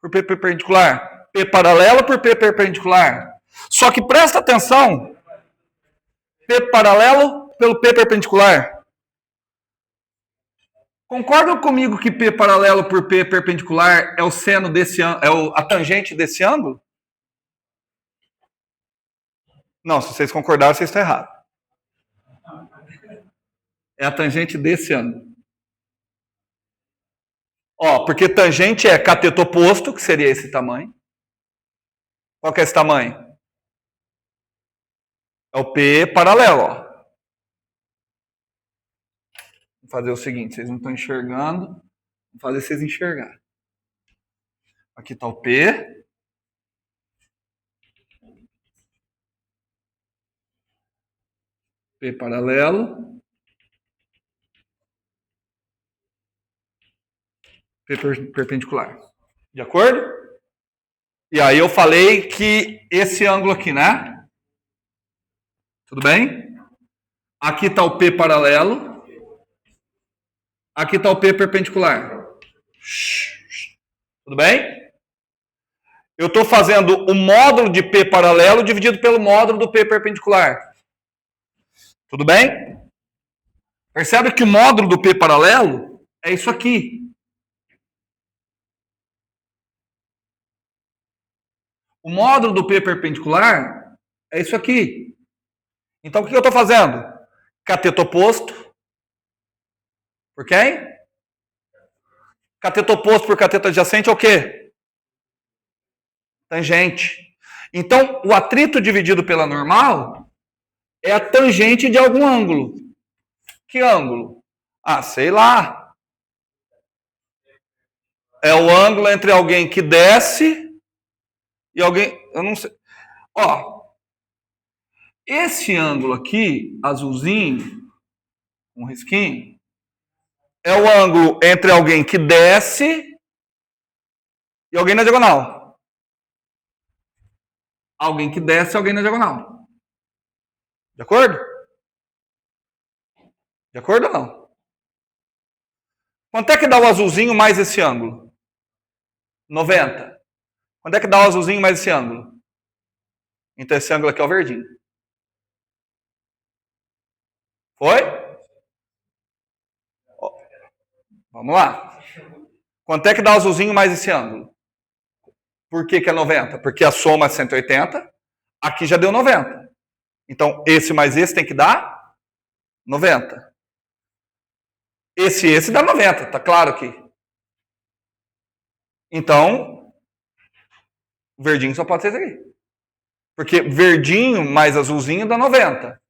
por P perpendicular. P paralelo por P perpendicular. Só que presta atenção. P paralelo pelo P perpendicular. Concordam comigo que P paralelo por P perpendicular é o seno desse ângulo, a tangente desse ângulo? Não, se vocês concordaram, vocês estão errados. É a tangente desse ângulo. Ó, porque tangente é cateto oposto, que seria esse tamanho. Qual que é esse tamanho? É o P paralelo, ó. Vou fazer o seguinte, vocês não estão enxergando, vou fazer vocês enxergarem. Aqui está o P. P paralelo. P perpendicular. De acordo? E aí eu falei que esse ângulo aqui, né? Tudo bem? Aqui está o P paralelo. Aqui está o P perpendicular. Tudo bem? Eu estou fazendo o módulo de P paralelo dividido pelo módulo do P perpendicular. Tudo bem? Percebe que o módulo do P paralelo é isso aqui. O módulo do P perpendicular é isso aqui. Então, o que eu estou fazendo? Cateto oposto. Por quem? Cateto oposto por cateto adjacente é o quê? Tangente. Então, o atrito dividido pela normal é a tangente de algum ângulo. Que ângulo? Ah, sei lá. É o ângulo entre alguém que desce e alguém... Eu não sei. Ó, esse ângulo aqui, azulzinho, um risquinho, é o ângulo entre alguém que desce e alguém na diagonal. Alguém que desce e alguém na diagonal. De acordo? De acordo ou não? Quanto é que dá o azulzinho mais esse ângulo? 90. Quanto é que dá o azulzinho mais esse ângulo? Então esse ângulo aqui é o verdinho. Foi? Vamos lá. Quanto é que dá o azulzinho mais esse ângulo? Por que é 90? Porque a soma é 180. Aqui já deu 90. Então esse mais esse tem que dar 90. Esse dá 90, tá claro aqui. Então, verdinho só pode ser esse aqui. Porque verdinho mais azulzinho dá 90.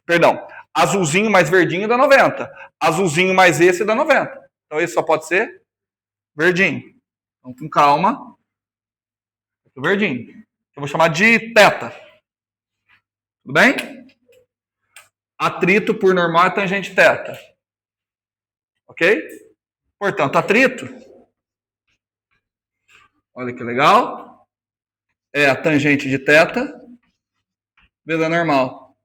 Perdão, azulzinho mais verdinho dá 90. Azulzinho mais esse dá 90. Então esse só pode ser verdinho. Então com calma. Verdinho. Eu vou chamar de teta. Tudo bem? Atrito por normal é tangente teta. Ok? Portanto, atrito. Olha que legal. É a tangente de teta vezes a normal.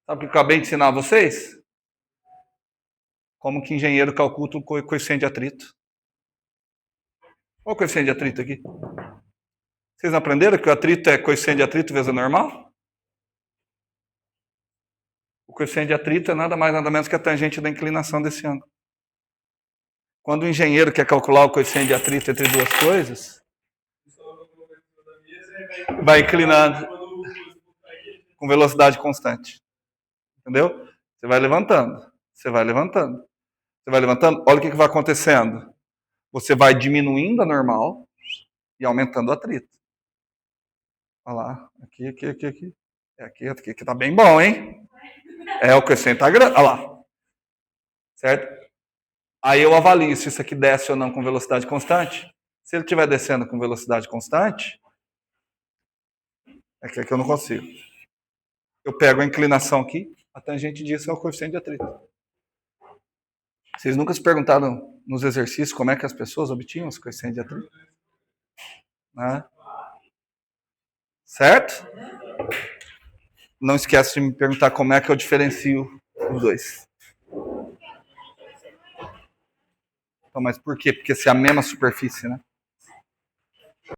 Sabe o que eu acabei de ensinar a vocês? Como que engenheiro calcula o coeficiente de atrito. Qual o coeficiente de atrito aqui? Vocês aprenderam que o atrito é coeficiente de atrito vezes a normal? O coeficiente de atrito é nada mais nada menos que a tangente da inclinação desse ângulo. Quando o engenheiro quer calcular o coeficiente de atrito entre duas coisas, vai inclinando com velocidade constante. Entendeu? Você vai levantando, você vai levantando, você vai levantando. Olha o que vai acontecendo. Você vai diminuindo a normal e aumentando o atrito. Olha lá, aqui. Aqui tá bem bom, hein? O coeficiente tá grande. Olha lá. Certo? Aí eu avalio se isso aqui desce ou não com velocidade constante. Se ele estiver descendo com velocidade constante, é que eu não consigo. Eu pego a inclinação aqui, a tangente disso é o coeficiente de atrito. Vocês nunca se perguntaram nos exercícios como é que as pessoas obtinham os coeficientes de atrito? Né? Certo? Não esquece de me perguntar como é que eu diferencio os dois. Então, mas por quê? Porque se é a mesma superfície, né?